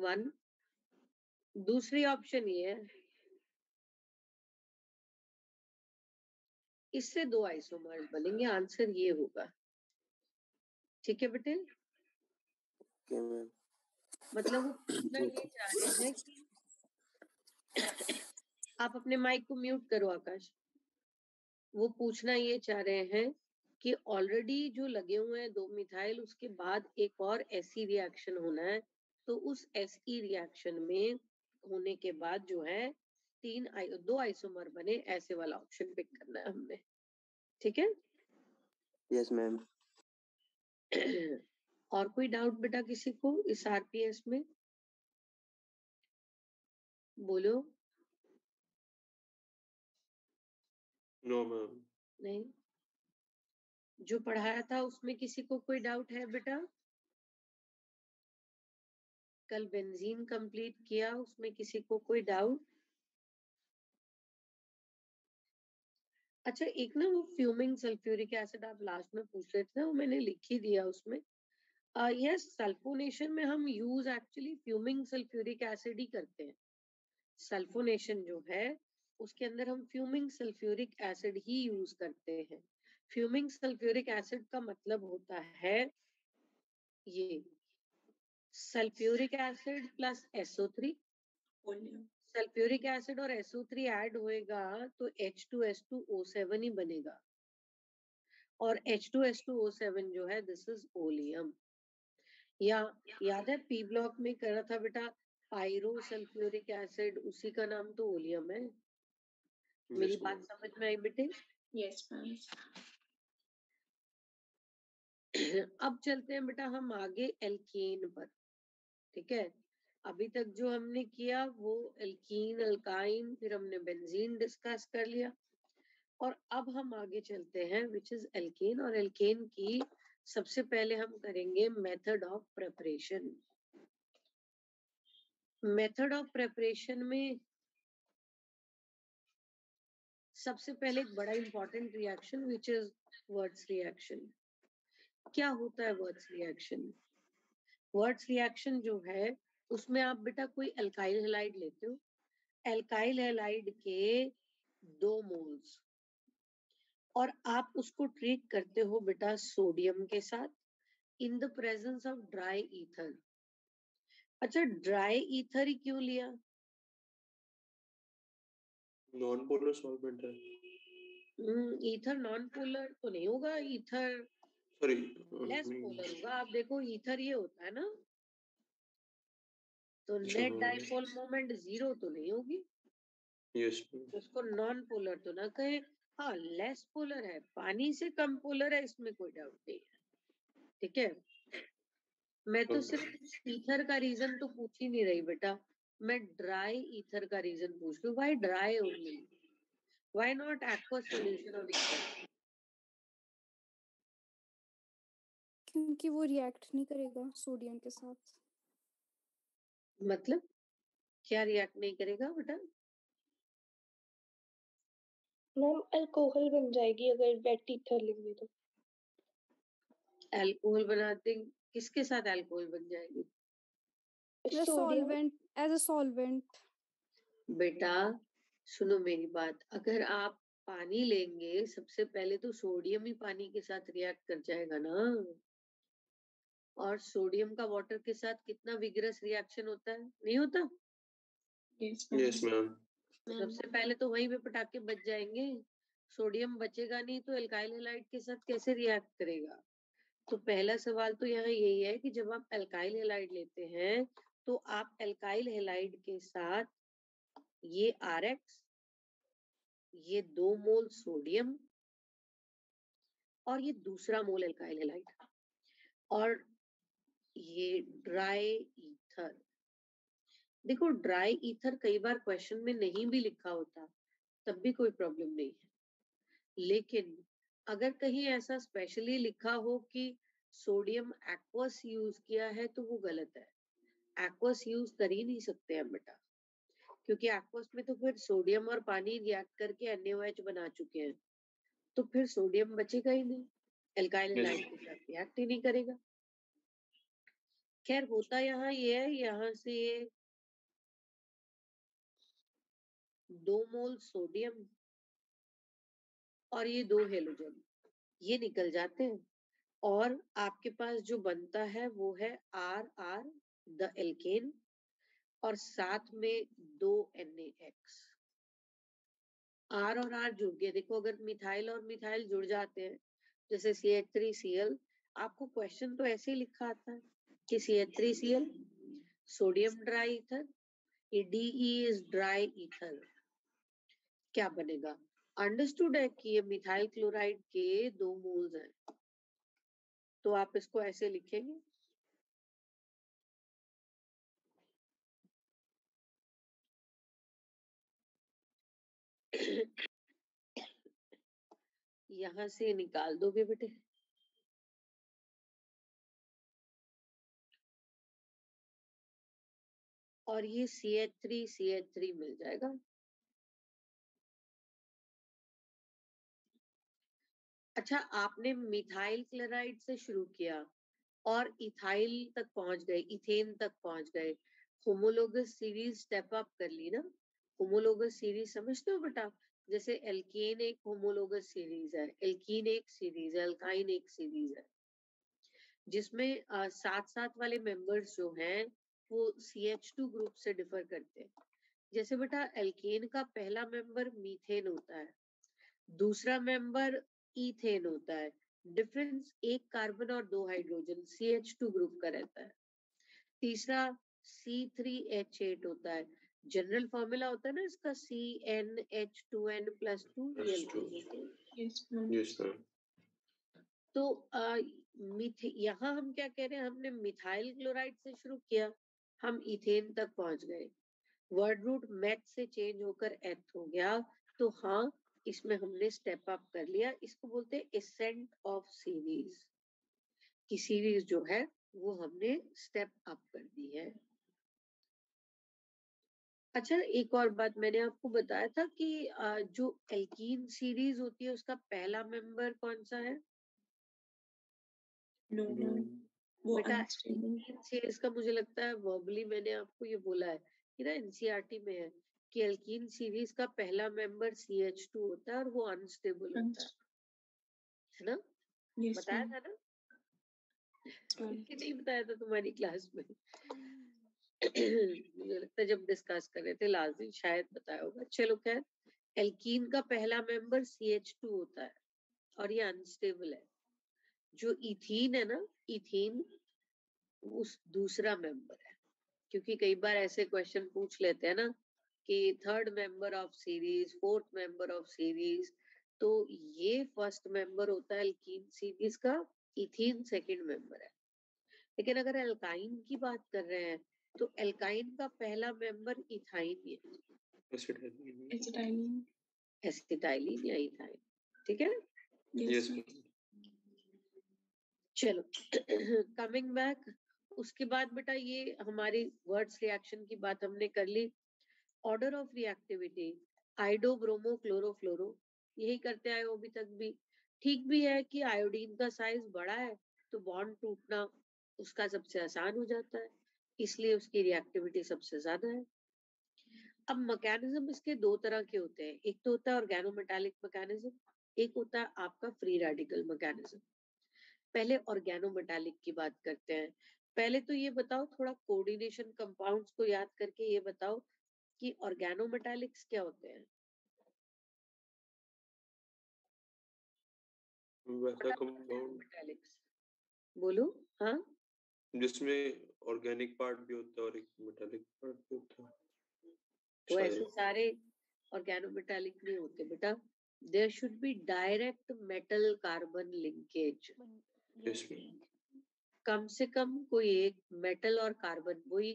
1। दूसरी ऑप्शन ये है, इससे 2 आइसोमर्स बनेंगे। आंसर ये होगा। ठीक है बेटे, ओके मैम। मतलब वो पूछना ये चाह रहे हैं कि आप अपने माइक को म्यूट करो आकाश। वो पूछना ये चाह रहे हैं कि ऑलरेडी जो लगे हुए हैं 2 मिथाइल, उसके बाद एक और एसई रिएक्शन होना है, तो उस एसई रिएक्शन में होने के बाद जो है 2 आइसोमर बने, ऐसे वाला ऑप्शन पिक करना है हमने। ठीक है? Yes ma'am. और कोई डाउट बेटा किसी को इस आरपीएस में? बोलो। No ma'am. नहीं, जो पढ़ाया था उसमें किसी को कोई डाउट है बेटा? कल बेंजीन कंप्लीट किया, उसमें किसी को कोई डाउट? अच्छा, एक ना वो फ्यूमिंग सल्फ्यूरिक एसिड आप लास्ट में पूछ रहे थे ना, वो मैंने लिख ही दिया उसमें। यस, सल्फोनेशन में हम use actually fuming sulphuric acid ही करते हैं। सल्फोनेशन जो है उसके अंदर हम फ्यूमिंग सल्फ्यूरिक एसिड ही यूज करते हैं। फ्यूमिंग सल्फ्यूरिक एसिड का मतलब होता है ये sulphuric acid plus SO3। Sulphuric acid और SO3 ऐड होएगा तो H2S2O7 ही बनेगा, और H2S2O7 जो है दिस इज ओलियम। या याद है पी ब्लॉक में करा था बेटा, पायरो सल्फ्यूरिक एसिड, उसी का नाम तो ओलियम है। मेरी बात समझ में आई बेटे? Yes ma'am. अब चलते हैं बेटा हम आगे एल्केन पर। ठीक है, अभी तक जो हमने किया वो एल्कीन, अल्काइन, फिर हमने बेंजीन डिस्कस कर लिया, और अब हम आगे चलते हैं विच इज एल्केन। और एल्केन की सबसे पहले हम करेंगे method of preparation. Method of preparation में सबसे पहले एक बड़ा important reaction which is words reaction. क्या होता है वर्ड्स रिएक्शन? वर्ड्स रिएक्शन जो है उसमें आप बेटा कोई अल्काइल हैलाइड लेते हो, अल्काइल हैलाइड के 2 मोल्स, और आप उसको ट्रीट करते हो बेटा सोडियम के साथ in the presence of dry ether. अच्छा, ड्राई ईथर ही क्यों लिया? नॉन पोलर सॉल्वेंट है। ईथर नॉन पोलर तो नहीं होगा, ईथर सॉरी, लेस पोलर होगा। आप देखो ईथर ये होता है ना, तो अच्छा, नेट हाँ। डाइपोल मोमेंट 0 तो नहीं होगी, यस उसको नॉन पोलर तो ना कहे। हाँ, लेस पोलर है, पानी से कम पोलर है, इसमें कोई डाउट नहीं है। ठीक है, मैं तो सिर्फ ईथर का रीजन तो पूछ ही नहीं रही बेटा, मैं ड्राई ईथर का रीजन पूछ रही हूँ। Why dry only? Why not aqueous solution of ether? क्योंकि वो रिएक्ट नहीं करेगा सोडियम के साथ। मतलब क्या रिएक्ट नहीं करेगा बेटा? मैम अल्कोहल बन जाएगी अगर वेट ईथर लेंगे तो। अल्कोहल बनाते, किसके साथ अल्कोहल बन जाएगी? Solvent, as a solvent. बेटा सुनो मेरी बात, अगर आप पानी लेंगे सबसे पहले तो सोडियम ही पानी के साथ रिएक्ट कर जाएगा ना, और सोडियम का वाटर के साथ कितना विगरस रिएक्शन होता है, नहीं होता? Yes ma'am. सबसे पहले तो वहीं पे पटाखे बच जाएंगे, सोडियम बचेगा नहीं तो एल्काइल हैलाइड के साथ कैसे रिएक्ट करेगा? तो पहला सवाल तो यहाँ यही है कि जब आप एल्काइल हैलाइड लेते हैं तो आप एल्काइल हैलाइड के साथ ये RX, ये 2 मोल सोडियम और ये दूसरा मोल एल्काइल हैलाइड, और ये ड्राई ईथर। देखो ड्राई ईथर कई बार क्वेश्चन में नहीं भी लिखा होता तब भी कोई प्रॉब्लम नहीं है, लेकिन अगर कहीं ऐसा स्पेशली लिखा हो कि सोडियम एक्वस यूज किया है तो वो गलत है। एक्वस यूज कर ही नहीं सकते हम बेटा, क्योंकि एक्वस में तो फिर सोडियम और पानी रिएक्ट करके NaOH बना चुके हैं, तो फिर सोडियम बचेगा ही नहीं, एल्काइल हैलाइड के साथ रिएक्ट ही नहीं करेगा। खैर होता यहाँ ये है, यहाँ से ये 2 मोल सोडियम और ये 2 हेलोजन ये निकल जाते हैं, और आपके पास जो बनता है वो है RR द एल्केन, और साथ में 2 NaX। R और R जुड़ गए। देखो अगर मिथाइल और मिथाइल जुड़ जाते हैं, जैसे CH3Cl, आपको क्वेश्चन तो ऐसे ही लिखा आता है कि CH3Cl सोडियम ड्राई ईथर, ये DE इज ड्राई ईथर, क्या बनेगा? अंडरस्टूड है कि ये मिथाइल क्लोराइड के 2 मोल्स हैं, तो आप इसको ऐसे लिखेंगे। यहां से निकाल दोगे बेटे, और ये CH3 मिल जाएगा। अच्छा, आपने मिथाइल क्लोराइड से शुरू किया और इथाइल तक पहुंच गए, इथेन तक पहुंच गए, होमोलोगस सीरीज स्टेप अप कर ली ना। होमोलोगस सीरीज समझते हो बेटा? जैसे एल्केन एक होमोलोगस सीरीज है, एल्कीन एक सीरीज है, अल्काइन एक सीरीज है, जिसमें साथ साथ वाले मेंबर्स जो हैं वो CH2 ग्रुप से डिफर करते हैं। जैसे बेटा एल्केन का पहला मेंबर मीथेन होता है, दूसरा मेंबर इथेन होता है, डिफरेंस एक कार्बन और 2 हाइड्रोजन CH2 ग्रुप का रहता है। तीसरा C3H8 होता है, जनरल फॉर्मूला होता है ना इसका CnH2n+2। Yes, ma'am. तो यहाँ हम क्या कह रहे हैं, हमने मिथाइल क्लोराइड से शुरू किया, हम इथेन तक पहुंच गए, वर्ड रूट मैथ से चेंज होकर एथ हो गया, तो हाँ इसमें हमने स्टेप अप कर लिया। इसको बोलते हैं एसेंट ऑफ सीरीज, की सीरीज जो है वो हमने स्टेप अप कर दी है। अच्छा, एक और बात मैंने आपको बताया था कि जो एल्कीन सीरीज होती है उसका पहला मेंबर कौन सा है? No. बेटा एल्कीन सीरीज का मुझे लगता है वर्बली मैंने आपको ये बोला है कि ना NCERT में है कि एल्कीन सीरीज का पहला मेंबर CH2 होता है और वो अनस्टेबल होता है ना? बताया था ना कि नहीं बताया था तुम्हारी क्लास में? मुझे लगता है जब डिस्कस कर रहे थे लास्ट दिन शायद बताया होगा। चलो खैर, एल्कीन का पहला मेंबर CH2 होता है और ये अनस्टेबल है। जो इथीन है ना, इथीन उस दूसरा मेंबर है, क्योंकि कई बार ऐसे क्वेश्चन पूछ लेते हैं ना कि third member of series, fourth member of series, तो ये फर्स्ट मेंबर होता है एल्कीन सीरीज का, इथीन सेकंड मेंबर है। लेकिन अगर एल्काइन की बात कर रहे हैं तो एल्काइन का पहला मेंबर इथाइन है, एसिटाइलिन या इथाइन, ठीक है? Yes. चलो कमिंग बैक, उसके बाद बेटा ये हमारी वर्ड्स रिएक्शन की बात हमने कर ली। Order of reactivity iodo bromo chloro fluoro, यही करते आए अभी तक भी। ठीक भी है कि आयोडीन का साइज बड़ा है तो बॉन्ड टूटना उसका सबसे आसान हो जाता है, इसलिए उसकी रिएक्टिविटी सबसे ज्यादा है। अब मैकेनिज्म इसके 2 तरह के होते हैं, एक तो होता है ऑर्गेनोमेटालिक मैकेनिज्म, एक होता है आपका फ्री रेडिकल मैकेनिज्म। पहले ऑर्गेनोमेटालिक की बात करते हैं। पहले तो ये बताओ, थोड़ा कोऑर्डिनेशन कंपाउंड्स को याद करके ये बताओ कि ऑर्गेनोमेटालिक्स क्या होते हैं? वैसा कंपाउंड ऑर्गेनोमेटालिक्स बोलो। हाँ, जिसमें ऑर्गेनिक पार्ट भी होता है और एक मेटालिक पार्ट भी होता है। तो ऐसे सारे ऑर्गेनोमेटालिक नहीं होते बेटा, there should be direct metal carbon linkage. Yes, कम से कम कोई एक मेटल और कार्बन वही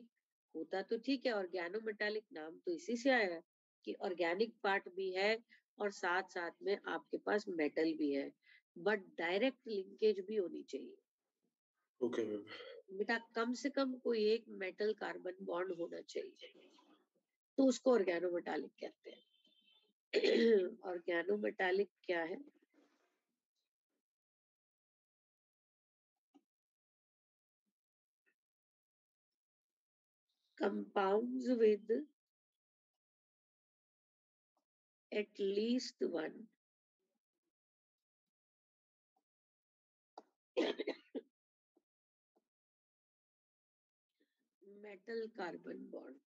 होता तो ठीक है। ऑर्गेनोमेटालिक नाम तो इसी से आया है कि ऑर्गेनिक पार्ट भी है और साथ साथ में आपके पास मेटल भी है, बट डायरेक्ट लिंकेज भी होनी चाहिए। Okay ma'am. बेटा कम से कम कोई एक मेटल कार्बन बॉन्ड होना चाहिए, तो उसको ऑर्गेनोमेटालिक कहते हैं। ऑर्गेनोमेटालिक क्या है? compounds with at least one metal carbon bond.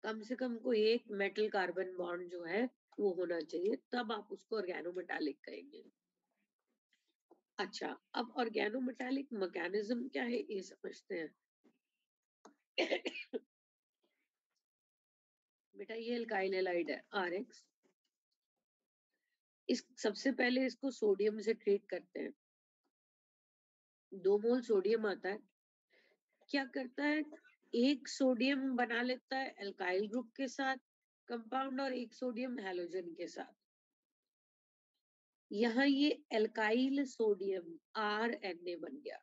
कम से कम कोई एक मेटल कार्बन बॉन्ड जो है वो होना चाहिए, तब आप उसको ऑर्गेनोमेटालिक कहेंगे। अच्छा, अब ऑर्गेनोमेटालिक मैकेनिज्म क्या है ये समझते हैं। बेटा ये एल्काइल हैलाइड है RX, इस सबसे पहले इसको सोडियम से ट्रीट करते हैं। 2 मोल सोडियम आता है, क्या करता है, एक सोडियम बना लेता है एल्काइल ग्रुप के साथ कंपाउंड और एक सोडियम हैलोजन के साथ। यहाँ ये एल्काइल सोडियम RNA बन गया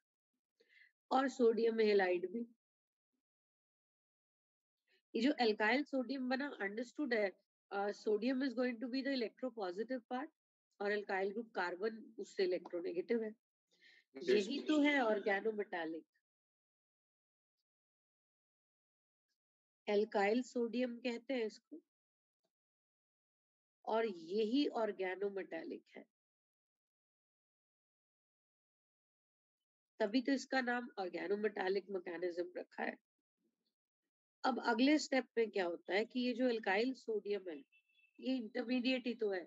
और सोडियम हैलाइड भी। ये जो एल्काइल सोडियम बना अंडरस्टूड है, sodium is going to be the electropositive part और एल्काइल ग्रुप कार्बन उससे इलेक्ट्रोनेगेटिव है। यही तो है ऑर्गेनोमेटालिक। एल्काइल सोडियम कहते हैं इसको और यही ऑर्गेनोमेटालिक है, तभी तो इसका नाम ऑर्गेनोमेटालिक मैकेनिज्म रखा है। अब अगले स्टेप में क्या होता है कि ये जो एल्काइल सोडियम है ये इंटरमीडिएट ही तो है,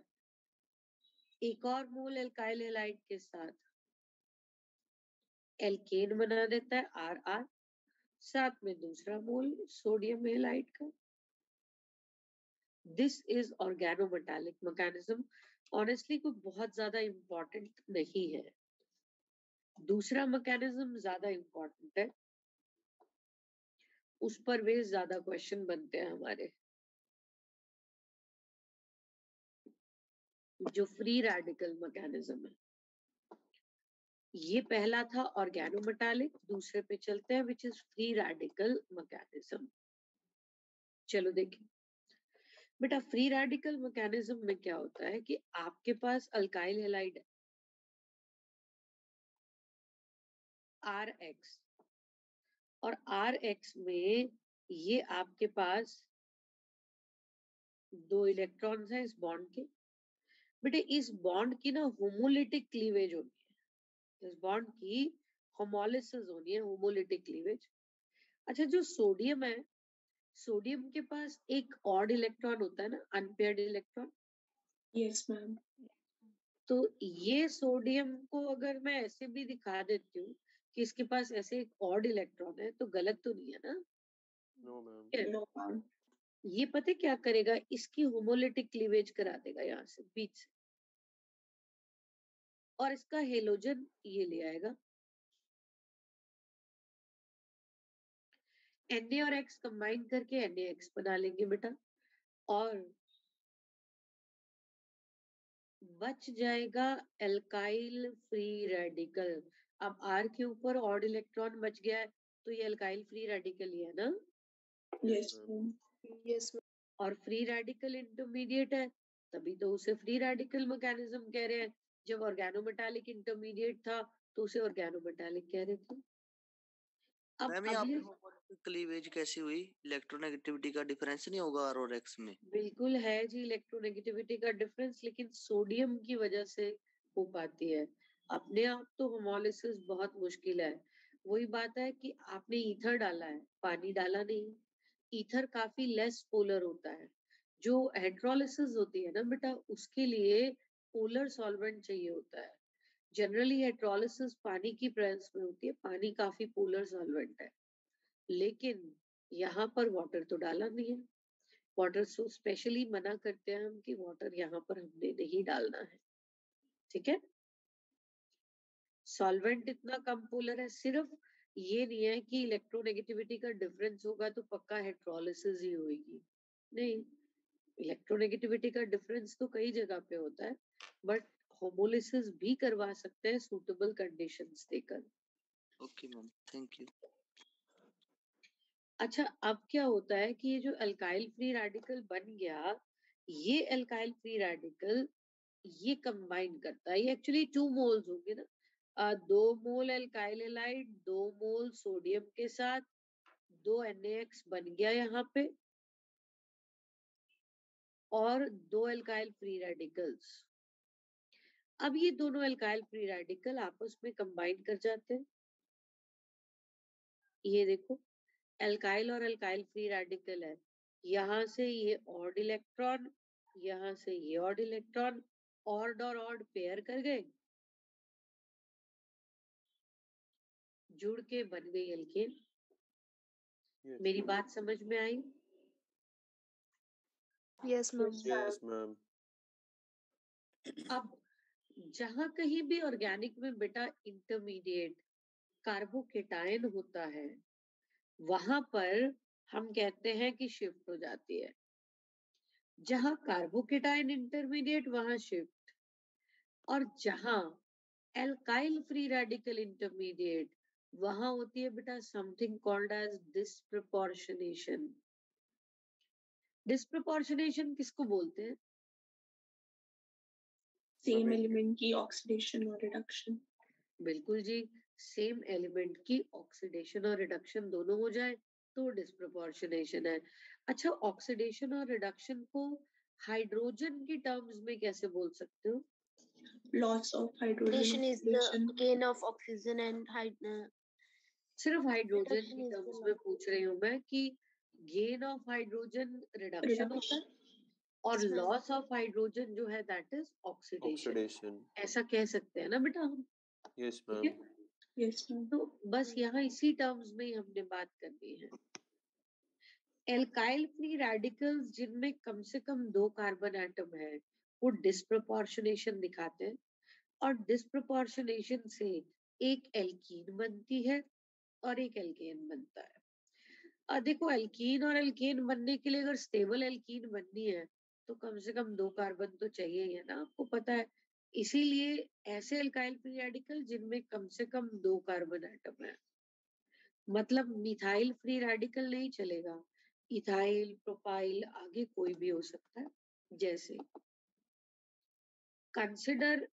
एक और मोल एल्काइल हैलाइड के साथ एल्केन बना देता है RR, साथ में दूसरा मोल सोडियम हैलाइड का। This is organometallic mechanism. Honestly कोई बहुत ज्यादा इंपॉर्टेंट नहीं है, दूसरा मैकेनिज्म ज्यादा इंपॉर्टेंट है, उस पर वे ज्यादा क्वेश्चन बनते हैं हमारे। जो फ्री रेडिकल मैकेनिज्म है, ये पहला था ऑर्गेनोमेटालिक, दूसरे पे चलते हैं which is free radical mechanism. चलो देखिए बेटा, फ्री रेडिकल मैकेनिज्म में क्या होता है कि आपके पास अल्काइल हैलाइड है RX और RX में ये आपके पास 2 इलेक्ट्रॉन्स हैं इस बॉन्ड के। बेटे इस बॉन्ड की ना होमोलिटिक क्लीवेज होनी है, इस बॉन्ड की होमोलिसिस होनी है, होमोलिटिक क्लीवेज। अच्छा, जो सोडियम है, सोडियम के पास एक ऑड इलेक्ट्रॉन होता है ना, अनपेयर्ड इलेक्ट्रॉन। Yes ma'am. तो ये सोडियम को अगर मैं ऐसे भी दिखा देती हूँ कि इसके पास ऐसे एक ऑड इलेक्ट्रॉन है, तो गलत तो नहीं है ना? No ma'am. No ma'am. ये पता है क्या करेगा, इसकी होमोलिटिक क्लीवेज करा देगा यहाँ से बीच से, और इसका हेलोजन ये ले आएगा। Na और X कंबाइन करके NaX बना लेंगे बेटा, और बच जाएगा एल्काइल फ्री रेडिकल। अब R के ऊपर ऑड इलेक्ट्रॉन बच गया है, तो ये एल्काइल फ्री रेडिकल ही है ना? Yes ma'am. Yes ma'am. और फ्री रेडिकल इंटरमीडिएट है, तभी तो उसे फ्री रेडिकल मैकेनिज्म कह रहे हैं। जब ऑर्गेनोमेटालिक इंटरमीडिएट था तो उसे ऑर्गेनोमेटालिक कह रहे थे। अब मैम यहाँ अगले पे होमोलिटिक क्लीवेज कैसी हुई? इलेक्ट्रोनेगेटिविटी का डिफरेंस नहीं होगा R और X में? बिल्कुल है जी इलेक्ट्रोनेगेटिविटी का डिफरेंस, लेकिन सोडियम की वजह से हो पाती है। अपने आप तो होमोलिसिस बहुत मुश्किल है। वही बात है कि आपने ईथर डाला है, पानी डाला नहीं। ईथर काफी लेस पोलर होता है। जो हाइड्रोलिसिस होती है ना बेटा, उसके लिए पोलर सॉल्वेंट चाहिए होता है। जनरली हाइड्रोलिसिस पानी की प्रेजेंस में होती है, पानी काफी पोलर सॉल्वेंट है, लेकिन यहाँ पर वाटर तो डाला नहीं है। वाटर सो स्पेशली मना करते हैं हम कि वाटर यहाँ पर हमने नहीं डालना है, ठीक है। सॉल्वेंट इतना कम पोलर है, सिर्फ ये नहीं है कि इलेक्ट्रोनेगेटिविटी का डिफरेंस होगा तो पक्का हाइड्रोलिसिस ही होगी, नहीं। इलेक्ट्रोनेगेटिविटी का डिफरेंस तो कई जगह पे होता है, बट होमोलिसिस भी करवा सकते हैं सूटेबल कंडीशंस देकर। Okay ma'am, thank you. अच्छा, अब क्या होता है कि ये जो अल्काइल फ्री रेडिकल बन गया, ये अल्काइल फ्री रेडिकल ये कंबाइन करता है। ये एक्चुअली 2 मोल्स होंगे ना, 2 मोल एल्काइल हैलाइड, 2 मोल सोडियम के साथ 2 NaX बन गया यहाँ पे, और 2 एल्काइल फ्री रेडिकल्स। अब ये दोनों एल्काइल फ्री रेडिकल आपस में कंबाइन कर जाते हैं। ये देखो, एल्काइल और एल्काइल फ्री रेडिकल है, यहाँ से ये ऑड इलेक्ट्रॉन, यहाँ से ये ऑड इलेक्ट्रॉन, ऑड और ऑड पेयर कर गए, जुड़ के बन गई एल्केन। Yes, मेरी ma'am. बात समझ में आई? Yes ma'am. Yes, ma'am. अब जहां कहीं भी ऑर्गेनिक में बेटा इंटरमीडिएट कार्बोकेटायन होता है, वहां पर हम कहते हैं कि शिफ्ट हो जाती है। जहां कार्बोकेटायन इंटरमीडिएट वहां शिफ्ट, और जहां एल्काइल फ्री रेडिकल इंटरमीडिएट वहां होती है बेटा something called as disproportionation. Disproportionation किसको बोलते हैं? सेम एलिमेंट की ऑक्सीडेशन और रिडक्शन। बिल्कुल जी, सेम एलिमेंट की ऑक्सीडेशन और रिडक्शन दोनों हो जाए तो डिस्प्रपोर्शनेशन है। अच्छा, ऑक्सीडेशन और रिडक्शन को हाइड्रोजन की टर्म्स में कैसे बोल सकते हो? Loss of hydrogen Oxidation is oxidation. the gain of oxygen and सिर्फ हाइड्रोजन reduction की is the टर्म्स में loss. पूछ रही हूँ मैं कि गेन ऑफ हाइड्रोजन रिडक्शन होता है, और Yes, ma'am. Loss of hydrogen जो है दैट इज ऑक्सीडेशन। Oxidation. ऐसा कह सकते हैं ना बेटा हम? Yes, ठीक ma'am. है, यस मैम। तो बस यहाँ इसी टर्म्स में ही हमने बात करनी है। एल्काइल फ्री रेडिकल्स जिनमें कम से कम 2 कार्बन एटम है, वो डिस्प्रपोर्शनेशन दिखाते हैं, और डिस्प्रपोर्शनेशन से एक एल्कीन बनती है और एक एल्केन बनता है। देखो, एल्कीन और एल्केन बनने के लिए अगर स्टेबल एल्कीन बननी है तो कम से कम 2 कार्बन तो चाहिए ही है ना, आपको पता है। इसीलिए ऐसे एल्काइल फ्री रेडिकल जिनमें कम से कम 2 कार्बन एटम है, मतलब मिथाइल फ्री रेडिकल नहीं चलेगा, इथाइल, प्रोपाइल, आगे कोई भी हो सकता है। जैसे कंसिडर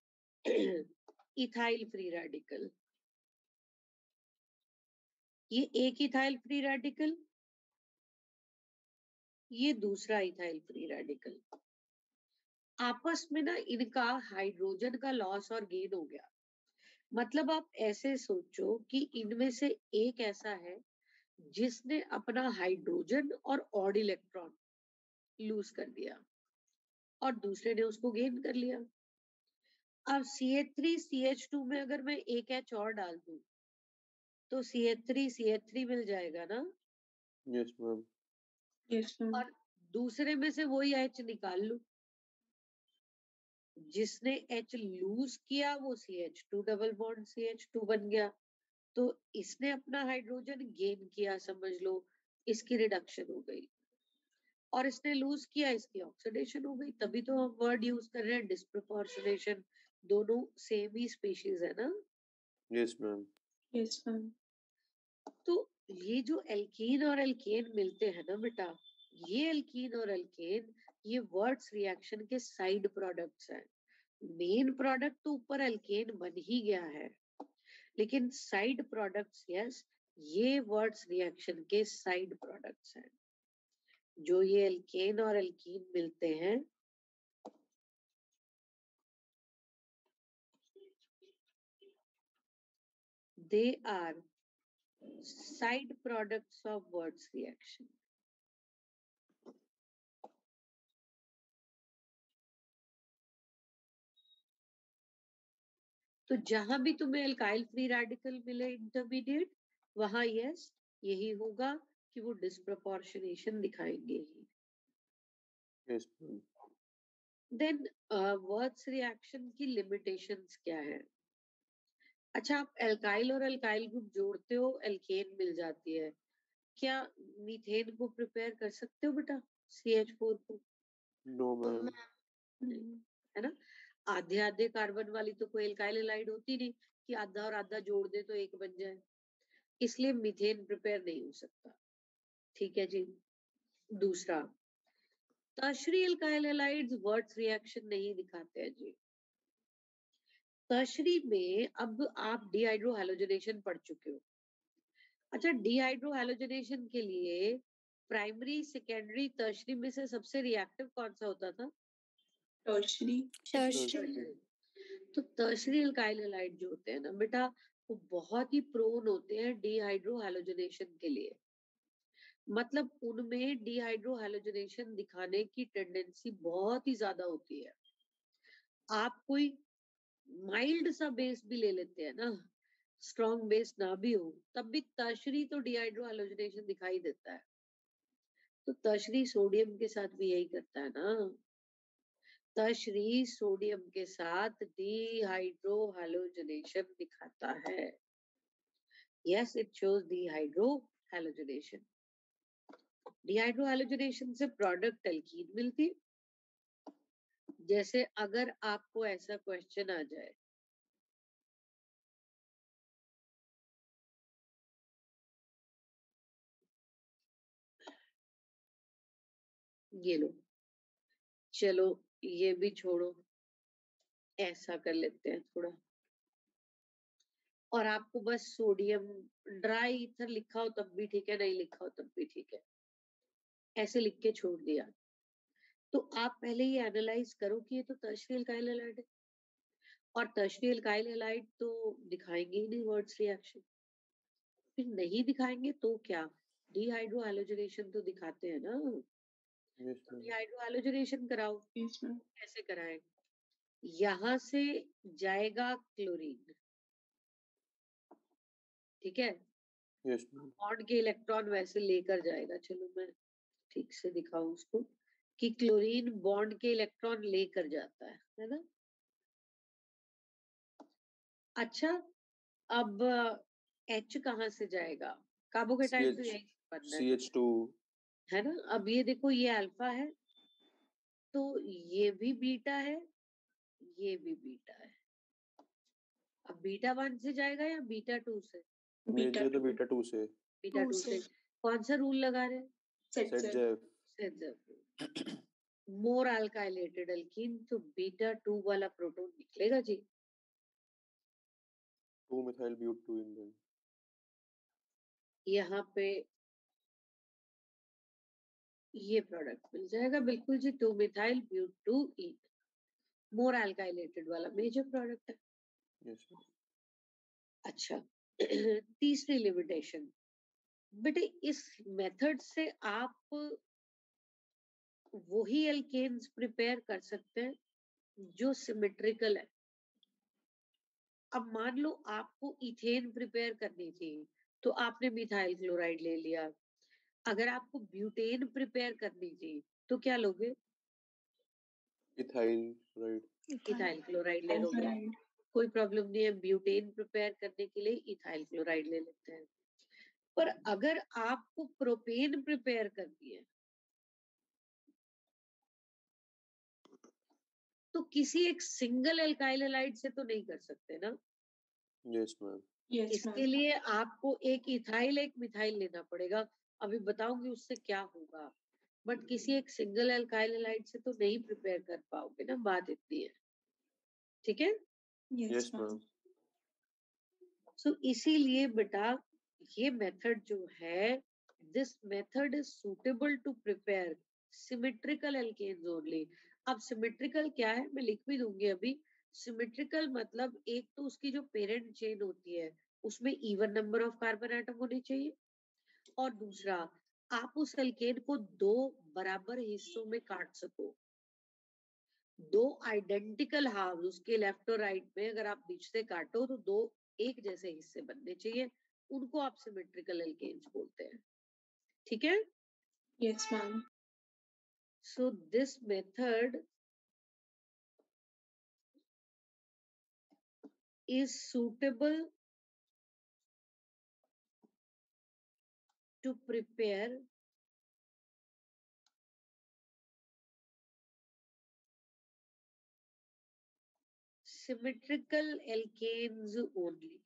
इथाइल फ्री रेडिकल, ये एक इथाइल फ्री रेडिकल, ये दूसरा इथाइल फ्री रेडिकल, आपस में ना इनका हाइड्रोजन का लॉस और गेन हो गया। मतलब आप ऐसे सोचो कि इनमें से एक ऐसा है जिसने अपना हाइड्रोजन और ऑड इलेक्ट्रॉन लूज कर दिया और दूसरे ने उसको गेन कर लिया। अब CH3CH2 में अगर मैं एक H और डाल दूं तो CH3CH3 मिल जाएगा ना, Yes, ma'am. Yes ma'am. और दूसरे में से वही H निकाल लूं, जिसने H लूज किया वो CH2 डबल बॉन्ड CH2 बन गया, तो इसने अपना हाइड्रोजन गेन किया, समझ लो इसकी रिडक्शन हो गई, और इसने लूज किया, इसकी ऑक्सीडेशन हो गई। तभी तो हम वर्ड यूज कर रहे हैं डिस्प्रपोर्शनेशन, दोनों सेम ही स्पीशीज है ना। Yes, ma'am. Yes ma'am. तो ये जो एल्कीन और एल्केन मिलते हैं ना बेटा, ये एल्कीन और एल्केन ये वर्ड्स रिएक्शन के साइड प्रोडक्ट्स हैं। मेन प्रोडक्ट तो ऊपर एल्केन बन ही गया है, लेकिन साइड प्रोडक्ट्स, यस, ये वर्ड्स रिएक्शन के साइड प्रोडक्ट्स हैं। जो ये एल्केन और एल्कीन मिलते हैं, they are side products of Wurtz reaction. तो जहां भी तुम्हें एल्काइल फ्री रेडिकल मिले इंटरमीडिएट, वहां यस यही होगा कि वो डिस्प्रपोर्शनेशन दिखाएंगे ही। Yes, ma'am. Then Wurtz reaction की लिमिटेशंस क्या है? अच्छा, आप एल्काइल और एल्काइल ग्रुप जोड़ते हो, एल्केन मिल जाती है, क्या मीथेन को प्रिपेयर कर सकते हो बेटा, CH4 को? No, ma'am. नहीं, है ना। आधे आधे कार्बन वाली तो कोई एल्काइल हैलाइड होती नहीं कि आधा और आधा जोड़ दे तो एक बन जाए, इसलिए मीथेन प्रिपेयर नहीं हो सकता। ठीक है जी। दूसरा, tertiary alkyl halides words reaction नहीं दिखाते हैं जी। टर्शरी में अब आप डिहाइड्रो हैलोजनेशन पढ़ चुके हो। अच्छा, डिहाइड्रो हैलोजनेशन के लिए प्राइमरी, सेकेंडरी, टर्शरी में से सबसे रिएक्टिव कौन सा होता था? टर्शरी। टर्शरी। तो टर्शरी एल्काइल हैलाइड जो होते हैं ना बेटा, वो बहुत ही प्रोन होते हैं डिहाइड्रो हैलोजनेशन के लिए। मतलब उनमें डिहाइड्रो हैलोजनेशन दिखाने की टेंडेंसी बहुत ही ज्यादा होती है। आप कोई माइल्ड सा बेस भी ले लेते हैं ना, स्ट्रॉन्ग बेस ना भी हो, तब भी टर्शरी तो डिहाइड्रो हैलोजनेशन दिखाई देता है। तो टर्शरी सोडियम के साथ भी यही करता है ना, टर्शरी सोडियम के साथ डिहाइड्रो हैलोजनेशन दिखाता है। Yes, it shows dehydro halogenation. Dehydro halogenation से प्रोडक्ट एल्कीन मिलती। जैसे अगर आपको ऐसा क्वेश्चन आ जाए, ये लो, चलो ये भी छोड़ो, ऐसा कर लेते हैं थोड़ा, और आपको बस सोडियम ड्राई ईथर लिखा हो तब भी ठीक है, नहीं लिखा हो तब भी ठीक है, ऐसे लिख के छोड़ दिया। तो आप पहले ये एनालाइज करो कि ये तो टर्शरी एल्काइल हैलाइड है, और टर्शरी एल्काइल हैलाइड तो दिखाएंगे ही नहीं वर्ड्स रिएक्शन। फिर नहीं दिखाएंगे तो क्या, डिहाइड्रो हैलोजनेशन तो दिखाते हैं ना। तो डिहाइड्रो हैलोजनेशन कराओ। कैसे कराएं? यहां से जाएगा क्लोरीन, ठीक है, बॉन्ड के इलेक्ट्रॉन वैसे लेकर जाएगा। चलो मैं ठीक से दिखाऊं उसको कि क्लोरीन बॉन्ड के इलेक्ट्रॉन लेकर जाता है ना। अच्छा, अब H कहाँ से जाएगा? कार्बोकेटाइन तो यही बनना है CH2 है ना। अब ये देखो, ये अल्फा है, तो ये भी बीटा है, ये भी बीटा है। अब बीटा 1 से जाएगा या बीटा 2 से? मेजर तो बीटा 2 से। बीटा 2 से। कौन सा रूल लगा रहे हैं? सेट मोर अल्काइलेटेड एल्कीन, तो बीटा 2 वाला प्रोटॉन निकलेगा जी। 2 methyl but 2 in them। यहाँ पे ये प्रोडक्ट मिल जाएगा बिल्कुल जी, 2 मिथाइल ब्यूट 2 ईथ, मोर अल्काइलेटेड वाला मेजर प्रोडक्ट है। Yes sir. अच्छा, तीसरी लिमिटेशन बेटे, इस मेथड से आप वही एल्केन्स प्रिपेयर कर सकते हैं जो सिमेट्रिकल है। अब मान लो आपको इथेन प्रिपेयर करनी थी, तो आपने मिथाइल क्लोराइड ले लिया। अगर आपको ब्यूटेन प्रिपेयर करनी थी तो क्या लोगे? Ethyl chloride. इथाइल क्लोराइड ले लोगे, कोई प्रॉब्लम नहीं है। ब्यूटेन प्रिपेयर करने के लिए इथाइल क्लोराइड ले लेते हैं। पर अगर आपको प्रोपेन प्रिपेयर करनी है तो किसी एक सिंगल एल्काइल हैलाइड से तो नहीं कर सकते ना। Yes ma'am. इसके लिए आपको एक इथाइल एक मिथाइल लेना पड़ेगा। अभी बताऊंगी उससे क्या होगा, बट किसी एक सिंगल एल्काइल हैलाइड से तो नहीं प्रिपेयर कर पाओगे ना, बात इतनी है। ठीक है। Yes ma'am. सो इसीलिए बेटा ये मेथड जो है, this method is suitable to prepare symmetrical alkanes only. अब सिमेट्रिकल क्या है मैं लिख भी दूंगी अभी। सिमेट्रिकल मतलब एक तो उसकी जो पेरेंट चेन होती है उसमें even number of carbon atom होने चाहिए, और दूसरा आप उस एल्केन को 2 बराबर हिस्सों में काट सको। 2 आइडेंटिकल हाफ उसके लेफ्ट और राइट में अगर आप बीच से काटो तो 2 एक जैसे हिस्से बनने चाहिए, उनको आप सिमेट्रिकल एल्केन्स बोलते हैं। ठीक है। Yes ma'am. So this method is suitable to prepare symmetrical alkanes only।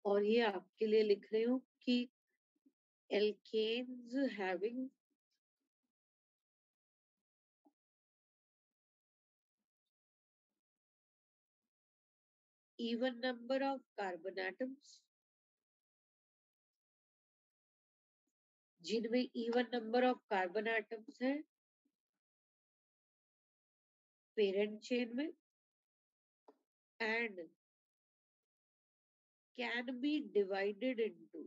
और ये आपके लिए लिख रही हूँ कि alkanes having even number of carbon atoms, जिनमें even number of carbon atoms है parent chain में, and can be divided into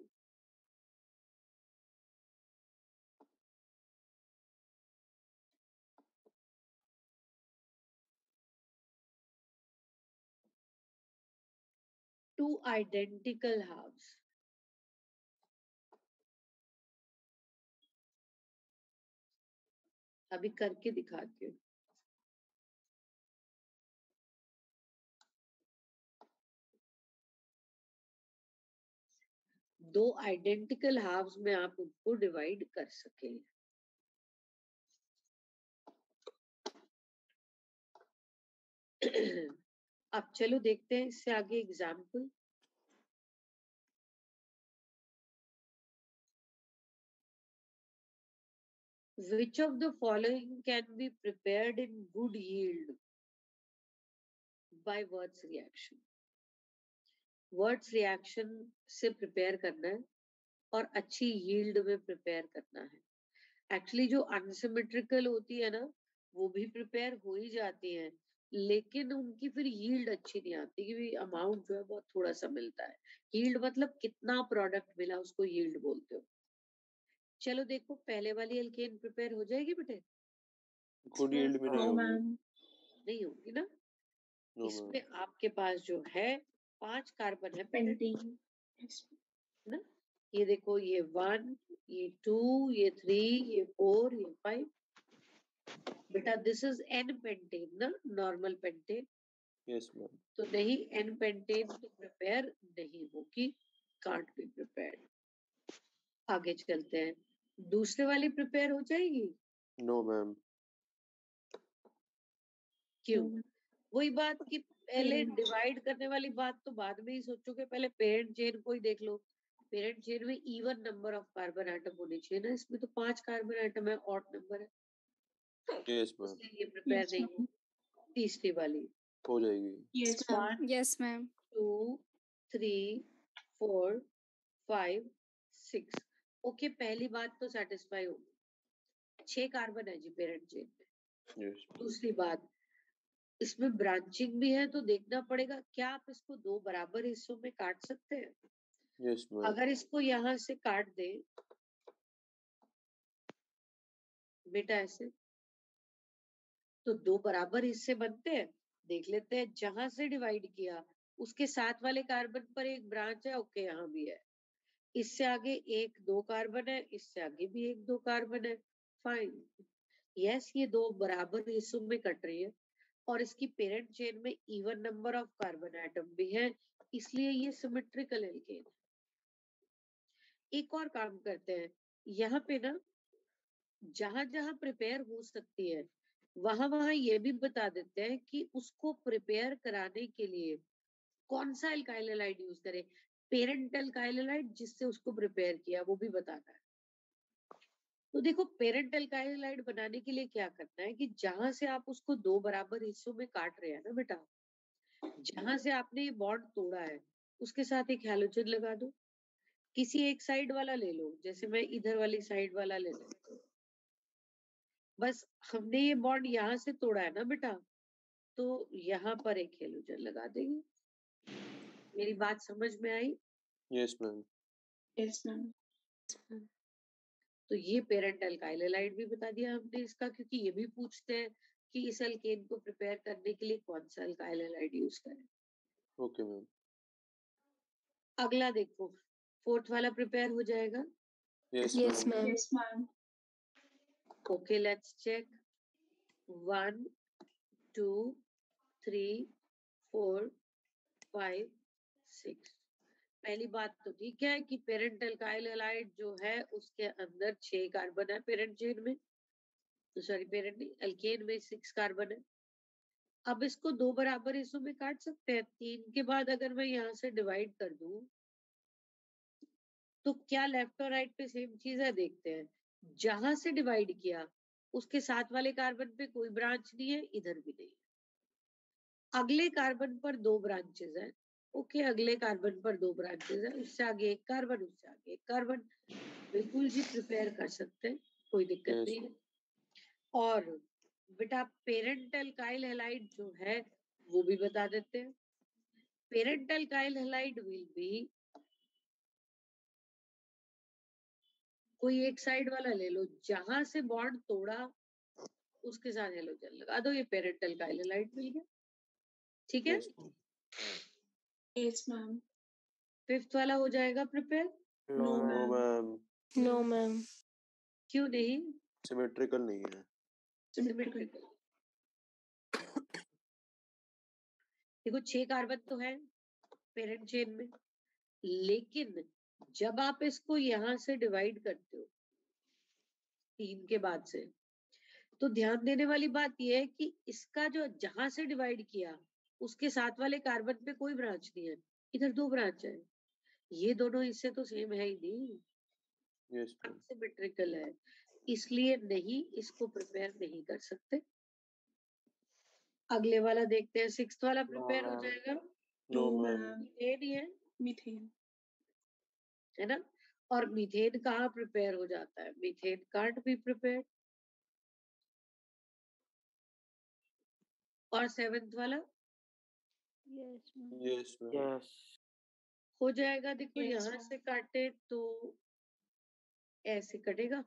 two identical halves. अभी करके दिखाती हूँ. दो आइडेंटिकल हाफ्स में आप उनको डिवाइड कर सके. अब चलो देखते हैं इससे आगे example. Which of the following can be prepared in good yield by Wurtz reaction? Wurtz reaction से prepare करना है और अच्छी yield में prepare करना है. Actually जो unsymmetrical होती है ना, वो भी prepare हो ही जाती है, लेकिन उनकी फिर yield अच्छी नहीं आती क्योंकि amount जो है बहुत थोड़ा सा मिलता है. Yield मतलब कितना product मिला उसको yield बोलते हो. चलो देखो पहले वाली एल्केन प्रिपेयर हो जाएगी बेटे. गुड यील्ड में नहीं होगी. नहीं होगी ना. नो इसमें आपके पास जो है 5 कार्बन है पेंटेन ना. ये देखो ये 1, ये 2, ये 3, ये 4, ये 5. बेटा दिस इज एन पेंटेन ना, नॉर्मल पेंटेन. Yes ma'am. तो नहीं एन पेंटेन तो प्रिपेयर नहीं होगी, कांट बी प्रिपेयर्ड. आगे चलते हैं. दूसरे वाली प्रिपेयर हो जाएगी. No ma'am. क्यों? वही बात कि पहले डिवाइड करने वाली बात तो बाद में ही सोचोगे, पहले पेरेंट चेन को ही देख लो. पेरेंट चेन में even number of carbon atom होने चाहिए ना. इसमें तो 5 कार्बन एटम है, ऑड नंबर है. Yes ma'am. इसलिए ये प्रिपेयर नहीं है. तीसरी वाली हो जाएगी. Yes ma'am. 2, 3, 4, 5, 6. ओके पहली बात तो सेटिस्फाई हो गई. 6 कार्बन है जी पेरेंट चेन में. यस. दूसरी बात इसमें ब्रांचिंग भी है तो देखना पड़ेगा क्या आप इसको 2 बराबर हिस्सों में काट सकते हैं. Yes ma'am. अगर इसको यहाँ से काट दे बेटा ऐसे, तो 2 बराबर हिस्से बनते हैं. देख लेते हैं जहां से डिवाइड किया उसके साथ वाले कार्बन पर एक ब्रांच है. ओके यहाँ भी है. इससे आगे 1, 2 कार्बन है, इससे आगे भी 1, 2 कार्बन है. फाइन. यस ये 2 बराबर हिस्सों में कट रही है और इसकी पेरेंट चेन में even number of carbon atom भी है, इसलिए ये सिमेट्रिकल एल्केन है. एक और काम करते हैं. यहाँ पे ना जहां जहां प्रिपेयर हो सकती है वहां वहां ये भी बता देते हैं कि उसको प्रिपेयर कराने के लिए कौन सा एल्काइल हैलाइड यूज करें. पेरेंट एल्काइल हैलाइड जिससे उसको प्रिपेयर किया वो भी बताना है. तो देखो पेरेंट एल्काइल हैलाइड बनाने के लिए क्या करना है कि जहां से आप उसको 2 बराबर हिस्सों में काट रहे हैं ना बेटा, जहां से आपने ये बॉन्ड तोड़ा है उसके साथ एक हैलोजन लगा दो. किसी एक साइड वाला ले लो, जैसे मैं इधर वाली साइड वाला ले लेती हूँ. बस हमने ये बॉन्ड यहाँ से तोड़ा है ना बेटा, तो यहाँ पर एक हैलोजन लगा देंगे. मेरी बात समझ में आई? Yes ma'am. तो ये पेरेंट एल्काइल हैलाइड भी बता दिया हमने इसका, क्योंकि ये भी पूछते हैं कि इस एल्केन को प्रिपेयर करने के लिए कौन सा एल्काइल हैलाइड यूज करें. Okay ma'am. अगला देखो 4th वाला प्रिपेयर हो जाएगा. Yes ma'am. Okay let's check. 1, 2, 3, 4, 5, 6. पहली बात तो ठीक है कि पेरेंट एल्काइल हैलाइड जो है उसके अंदर 6 कार्बन है पेरेंट चेन में. सॉरी पेरेंट नहीं, एल्केन में 6 कार्बन है. अब इसको 2 बराबर हिस्सों में काट सकते हैं. 3 के बाद अगर मैं यहाँ से डिवाइड कर दूं तो क्या लेफ्ट और राइट पे सेम चीज है? देखते हैं। जहां से डिवाइड किया उसके साथ वाले कार्बन पे कोई ब्रांच नहीं है, इधर भी नहीं है। अगले कार्बन पर 2 ब्रांचेस है। ओके, अगले कार्बन पर 2 ब्रांचेस है, उससे आगे एक कार्बन, उससे आगे एक कार्बन। बिल्कुल जी, प्रिपेयर कर सकते हैं, कोई दिक्कत Yes. नहीं है। और बेटा पेरेंट अल्काइल हैलाइड जो है वो भी बता देते हैं। Parent alkyl halide will be, कोई एक साइड वाला ले लो, जहां से बॉन्ड तोड़ा उसके साथ हेलोजन लगा दो, ये पेरेंट अल्काइल हैलाइड मिल गया। ठीक है, Yes. Yes ma'am. फिफ्थ वाला हो जाएगा prepare. No No, ma'am. ma'am. No ma'am. क्यों नहीं? Symmetrical नहीं है. सिमेट्रिकल। देखो 6 कार्बन तो है पेरेंट चेन में, लेकिन जब आप इसको यहां से डिवाइड करते हो 3 के बाद से, तो ध्यान देने वाली बात यह है कि इसका जो जहां से डिवाइड किया उसके साथ वाले कार्बन पे कोई ब्रांच नहीं है, इधर 2 ब्रांच है। ये दोनों इससे तो सेम है ही नहीं, Yes, ma'am. सिमेट्रिकल है, इसलिए नहीं, इसको प्रिपेयर नहीं कर सकते। अगले वाला देखते हैं, 6th वाला प्रिपेयर हो ma'am. जाएगा। No, ma'am. मीथेन ही है, मीथेन। है ना? और मीथेन कहाँ प्रिपेयर हो जाता है? Methane can't be prepare. और 7th वाला yes ma'am. Yes, ma'am. Yes हो जाएगा। देखो Yes, यहाँ ma'am. से काटे तो ऐसे कटेगा।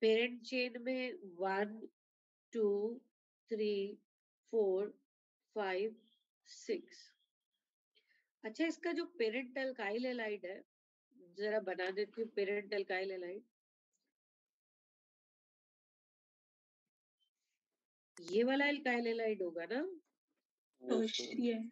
पेरेंट चेन में 1 2 3 4 5 6। अच्छा, इसका जो पेरेंट अल्काइल हैलाइड है, जरा बना देती हूँ पेरेंट अल्काइल हैलाइड। ये वाला अल्काइल हैलाइड होगा ना? Yes, ma'am. टर्शरी है।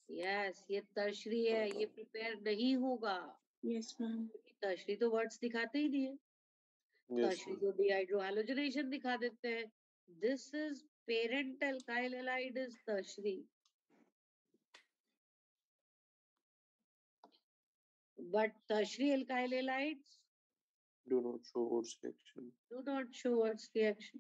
यस, ये टर्शरी है, ये प्रिपेयर नहीं होगा यस मैम। क्योंकि टर्शरी तो वर्ड्स दिखाते ही नहीं है। Yes, tertiary ma'am. तो डिहाइड्रोहालोजनेशन दिखा देते हैं। This is parent alkyl halide is tertiary, but tertiary alkyl halides Do not show Wolff's reaction. do not show Wolff's reaction.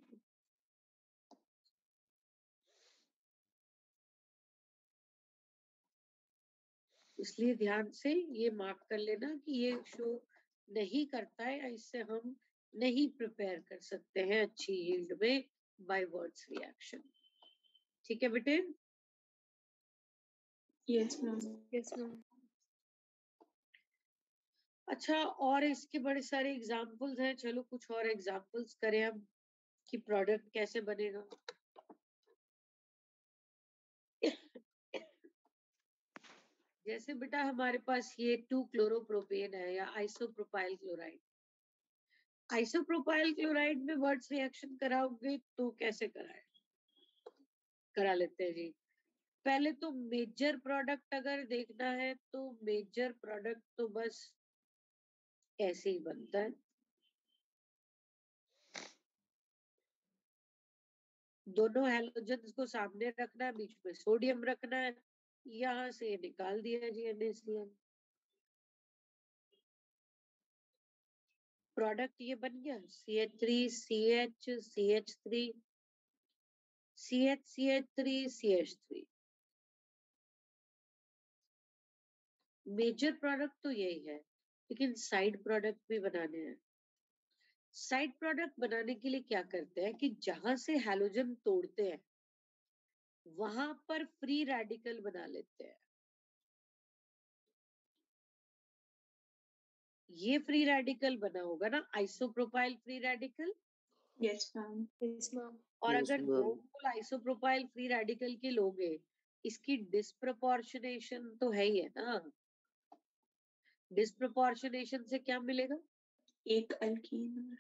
इसलिए ध्यान से ये मार्क कर लेना कि ये शो नहीं करता है, या इससे हम नहीं प्रिपेयर कर सकते हैं अच्छी यील्ड में बाय वर्ड्स रिएक्शन। ठीक है बेटे? Yes ma'am. Yes ma'am. अच्छा, और इसके बड़े सारे एग्जाम्पल्स हैं, चलो कुछ और एग्जाम्पल्स करें हम कि प्रोडक्ट कैसे बनेगा। जैसे बेटा हमारे पास ये 2-क्लोरोप्रोपेन है या आइसोप्रोपाइल क्लोराइड। आइसोप्रोपाइल क्लोराइड में वर्ड्स रिएक्शन कराओगे तो कैसे करा लेते हैं जी। पहले तो मेजर प्रोडक्ट अगर देखना है तो मेजर प्रोडक्ट तो बस ऐसे ही बनता है। दोनों हैलोजन्स को सामने रखना है, बीच में सोडियम रखना है, यहाँ से निकाल दिया जी NaCl। प्रोडक्ट ये बन गया CH3 CH CH3 CH CH3 CH3। Major product तो यही है, लेकिन साइड प्रोडक्ट भी बनाने हैं। साइड प्रोडक्ट बनाने के लिए क्या करते हैं कि जहां से हैलोजन तोड़ते हैं वहां पर फ्री रेडिकल बना लेते हैं। ये फ्री रेडिकल बना होगा ना, isopropyl free radical. Yes ma'am. Yes ma'am. और Yes, अगर ma'am. 2 मोल आइसोप्रोपाइल फ्री रेडिकल के लोगे, इसकी डिस्प्रपोर्शनेशन तो है ही है ना। डिस्प्रपोर्शनेशन से क्या मिलेगा? एक अल्कीन।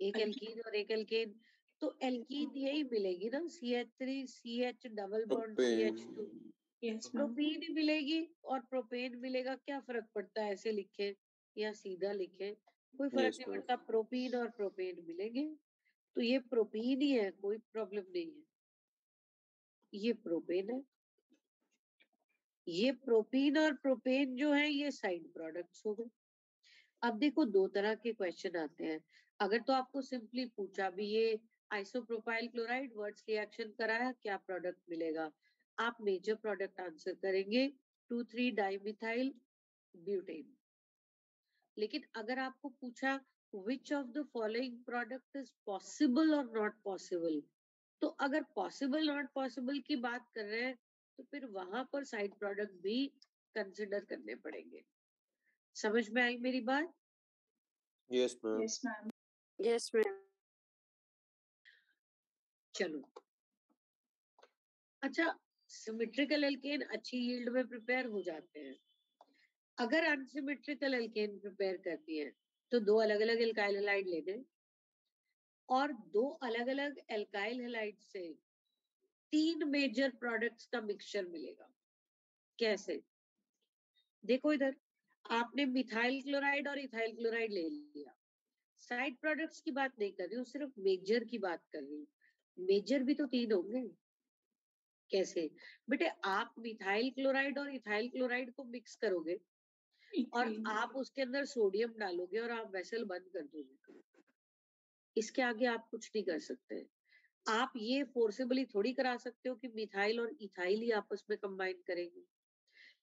एक एल्कीन और एक एल्केन। तो एल्कीन यही मिलेगी ना, CH3 CH double bond CH2। Propane. Yes ma'am. Propene ही मिलेगी और प्रोपेन मिलेगा। क्या फर्क पड़ता है ऐसे लिखे या सीधा लिखे? कोई फर्क Yes, नहीं ma'am. पड़ता, प्रोपीन और प्रोपेन मिलेंगे। तो ये प्रोपीन ही है, कोई प्रॉब्लम नहीं है। ये प्रोपेन है। ये प्रोपीन और प्रोपेन जो है ये साइड प्रोडक्ट्स हो गए। अब देखो दो तरह के क्वेश्चन आते हैं। अगर तो आपको सिंपली पूछा भी ये आइसोप्रोपाइल क्लोराइड वर्ड्स रिएक्शन कराया क्या प्रोडक्ट मिलेगा, आप मेजर प्रोडक्ट आंसर करेंगे 2,3 डाइमिथाइल ब्यूटेन। लेकिन अगर आपको पूछा which of the following product is possible और नॉट पॉसिबल, तो अगर पॉसिबल नॉट पॉसिबल की बात कर रहे हैं तो फिर वहां पर साइड प्रोडक्ट भी कंसिडर करने पड़ेंगे। समझ में आई मेरी बात? Yes ma'am. Yes ma'am. Yes ma'am. चलो अच्छा, सिमेट्रिकल एल्केन अच्छी यील्ड में प्रिपेयर हो जाते हैं। अगर अनसिमेट्रिकल एल्केन प्रिपेयर करती है तो दो अलग अलग एल्काइल हैलाइड लेने और दो अलग अलग एल्काइल हैलाइड से 3 मेजर प्रोडक्ट्स का मिक्सचर मिलेगा। कैसे? देखो इधर आपने मिथाइल क्लोराइड और इथाइल क्लोराइड ले लिया। साइड प्रोडक्ट्स की बात नहीं कर रही हूँ, सिर्फ मेजर की बात कर रही हूँ। मेजर भी तो 3 होंगे। कैसे? बेटे आप मिथाइल क्लोराइड और इथाइल क्लोराइड को मिक्स करोगे और आप उसके अंदर सोडियम डालोगे और आप वेसल बंद कर दोगे। इसके आगे आप कुछ नहीं कर सकते। आप ये फोर्सेबली थोड़ी करा सकते हो कि मिथाइल और इथाइल ही आपस में कंबाइन करेंगे।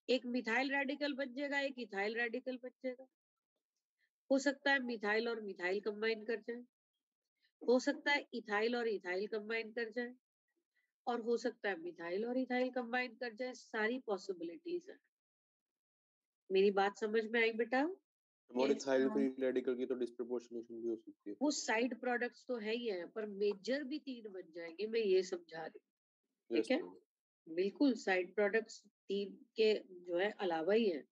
एक मिथाइल रेडिकल बन जाएगा, एक इथाइल रेडिकल बन जाएगा। हो सकता है मिथाइल और मिथाइल कंबाइन कर जाए, हो सकता है इथाइल और इथाइल कंबाइन कर जाए, और हो सकता है मिथाइल और इथाइल कंबाइन कर जाए। सारी पॉसिबिलिटीज है। मेरी बात समझ में आई बेटा? हमारे थाइल फ्री रेडिकल की तो डिस्प्रोपोर्शनेशन भी हो सकती है। वो साइड प्रोडक्ट्स तो है ही है, पर मेजर भी 3 बन जाएंगे, मैं ये समझा रही हूँ। यस ठीक है, मैम। बिल्कुल साइड प्रोडक्ट्स 3 के जो है अलावा ही है।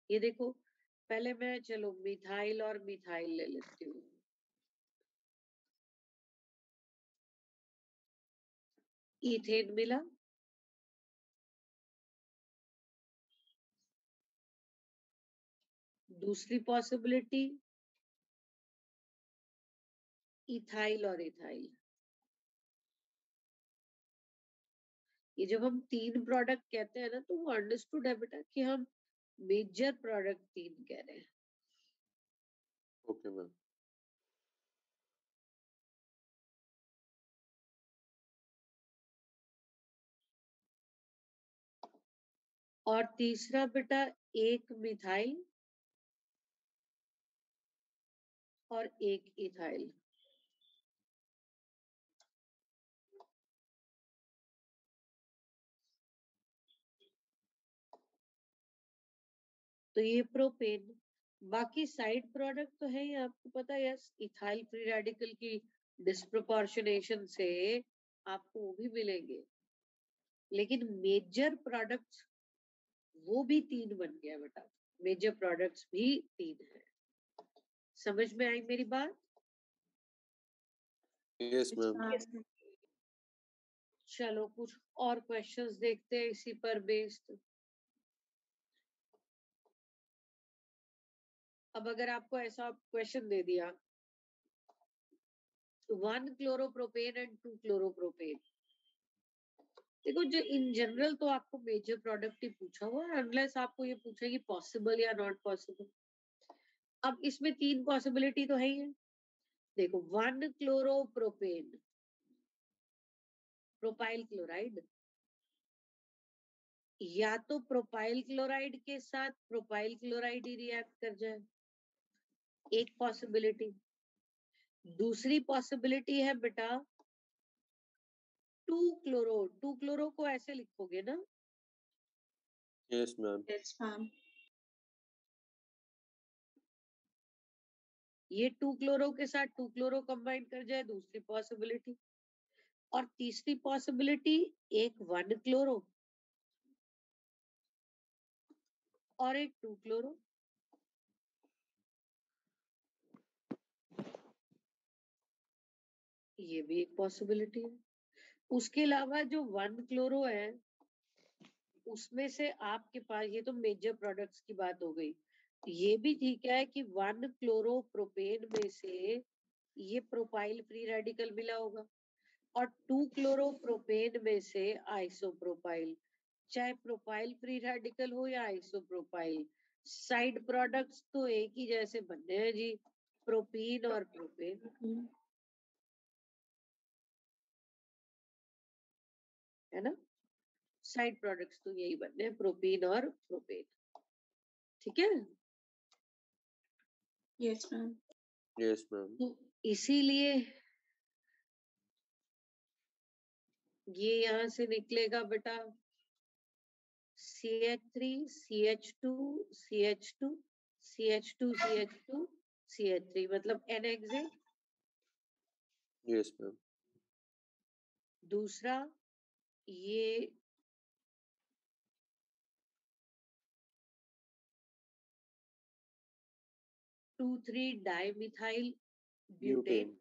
ये देखो पहले मैं चलो मिथाइल और मिथाइल ले लेती हूँ। इथेन मिला, दूसरी पॉसिबिलिटी इथाइल और इथाइल। ये जब हम 3 प्रोडक्ट कहते हैं ना तो वो अंडरस्टूड है बेटा कि हम मेजर प्रोडक्ट 3 कह रहे हैं। Okay ma'am. और तीसरा बेटा एक मिथाइल और एक इथाइल। तो ये प्रोपेन। बाकी साइड प्रोडक्ट तो है ही, आपको पता है। यस, इथाइल फ्री रेडिकल की डिस्प्रोपोर्शनेशन से आपको वो भी मिलेंगे, लेकिन मेजर प्रोडक्ट्स वो भी 3 बन गया बेटा। मेजर प्रोडक्ट्स भी 3 है। समझ में आई मेरी बात? Yes ma'am. चलो कुछ और क्वेश्चंस देखते हैं इसी पर बेस्ड। अब अगर आपको ऐसा क्वेश्चन दे दिया 1 क्लोरोप्रोपेन एंड 2 क्लोरोप्रोपेन, देखो जो इन जनरल तो आपको मेजर प्रोडक्ट ही पूछा हुआ है, अनलेस आपको ये पूछे कि पॉसिबल या नॉट पॉसिबल। अब इसमें 3 पॉसिबिलिटी तो है ही है। देखो 1 क्लोरोप्रोपेन प्रोपाइल क्लोराइड, या तो प्रोपाइल क्लोराइड के साथ प्रोपाइल क्लोराइड ही रिएक्ट कर जाए, एक पॉसिबिलिटी। दूसरी पॉसिबिलिटी है बेटा 2 क्लोरो। 2 क्लोरो को ऐसे लिखोगे ना? Yes ma'am. Yes ma'am. ये 2 क्लोरो के साथ 2 क्लोरो कंबाइन कर जाए, दूसरी पॉसिबिलिटी। और तीसरी पॉसिबिलिटी एक 1 क्लोरो और एक 2 क्लोरो। ये भी एक पॉसिबिलिटी है। उसके अलावा जो 1 क्लोरो है उसमें से आपके पास, ये तो मेजर प्रोडक्ट्स की बात हो गई, ये भी ठीक है कि 1 क्लोरो प्रोपेन में से ये प्रोपाइल फ्री रेडिकल मिला होगा और 2 क्लोरो प्रोपेन में से आइसोप्रोपाइल। चाहे प्रोपाइल फ्री रेडिकल हो या आइसोप्रोपाइल, साइड प्रोडक्ट्स तो एक ही जैसे बनने हैं जी, प्रोपीन और प्रोपेन, है ना। साइड प्रोडक्ट्स तो यही बनने हैं, प्रोपीन और प्रोपेन, ठीक है। Yes ma'am. Yes ma'am. तो इसीलिए ये यहाँ से निकलेगा बेटा CH3 CH2 CH2 CH2 CH2 CH3 मतलब NHA। Yes ma'am. दूसरा ये 2,3 डाइमिथाइल ब्यूटेन। ब्यूटेन।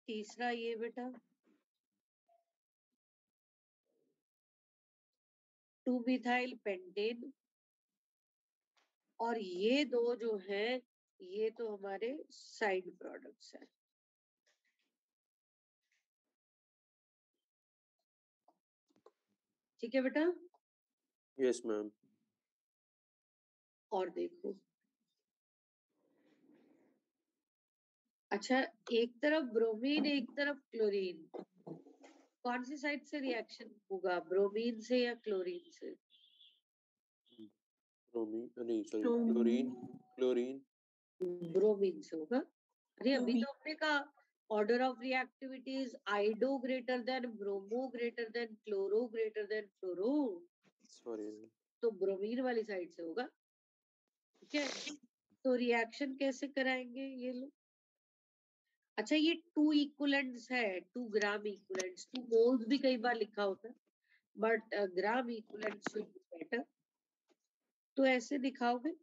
तीसरा ये बेटा 2-मिथाइल पेंटेन। और ये दो जो है ये तो हमारे साइड प्रोडक्ट्स हैं, ठीक है बेटा। Yes ma'am. और देखो, अच्छा एक तरफ ब्रोमीन एक तरफ क्लोरीन, कौन सी साइड से रिएक्शन होगा, ब्रोमीन से या क्लोरीन से? ब्रोमीन नहीं सॉरी क्लोरीन। क्लोरीन। ब्रोमीन से होगा। अरे अभी तो हमने कहा order of reactivities आइडो greater than bromo greater than chloro greater than fluoro, sorry. तो ब्रोमीन वाली साइड से होगा, ठीक है। तो रिएक्शन कैसे कराएंगे ये लोग? अच्छा ये 2 इक्विवेलेंट्स है, 2 ग्राम इक्विवेलेंट्स, 2 मोल्स भी कई बार लिखा होता है but gram equivalents should be better. तो ऐसे दिखाओगे,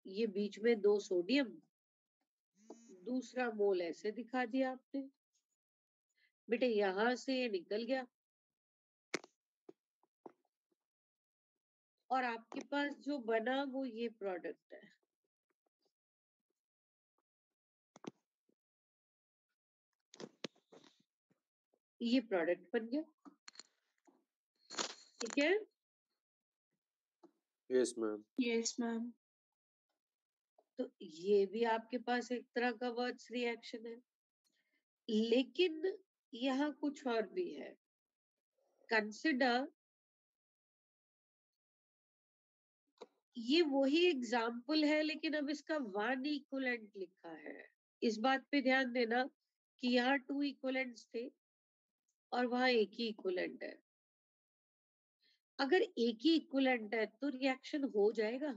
ये बीच में 2 सोडियम, दूसरा मोल ऐसे दिखा दिया आपने बेटे, यहां से ये निकल गया और आपके पास जो बना वो ये प्रोडक्ट है, ये प्रोडक्ट बन गया, ठीक है। Yes ma'am. Yes ma'am. तो ये भी आपके पास एक तरह का वर्ड्स रिएक्शन है, लेकिन यहाँ कुछ और भी है। कंसिडर, ये वही एग्जाम्पल है लेकिन अब इसका 1 इक्विवेलेंट लिखा है। इस बात पे ध्यान देना कि यहाँ 2 इक्विवेलेंट्स थे और वहां एक ही इक्विवेलेंट है। अगर एक ही इक्विवेलेंट है तो रिएक्शन हो जाएगा?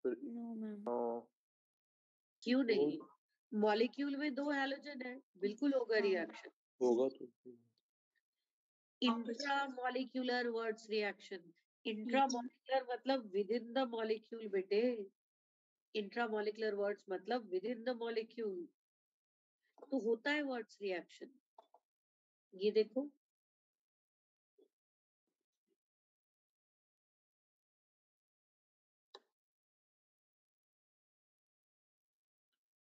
No ma'am. क्यों नहीं? मॉलिक्यूल में 2 हैलोजन है, बिल्कुल होगा रिएक्शन। होगा तो। इंट्रामॉलिक्यूलर वर्ड्स रिएक्शन, इंट्रामॉलिक्यूलर मतलब विद इन द मॉलिक्यूल बेटे, इंट्रामॉलिक्यूलर वर्ड्स मतलब विद इन द मॉलिक्यूल, तो होता है वर्ड्स रिएक्शन। ये देखो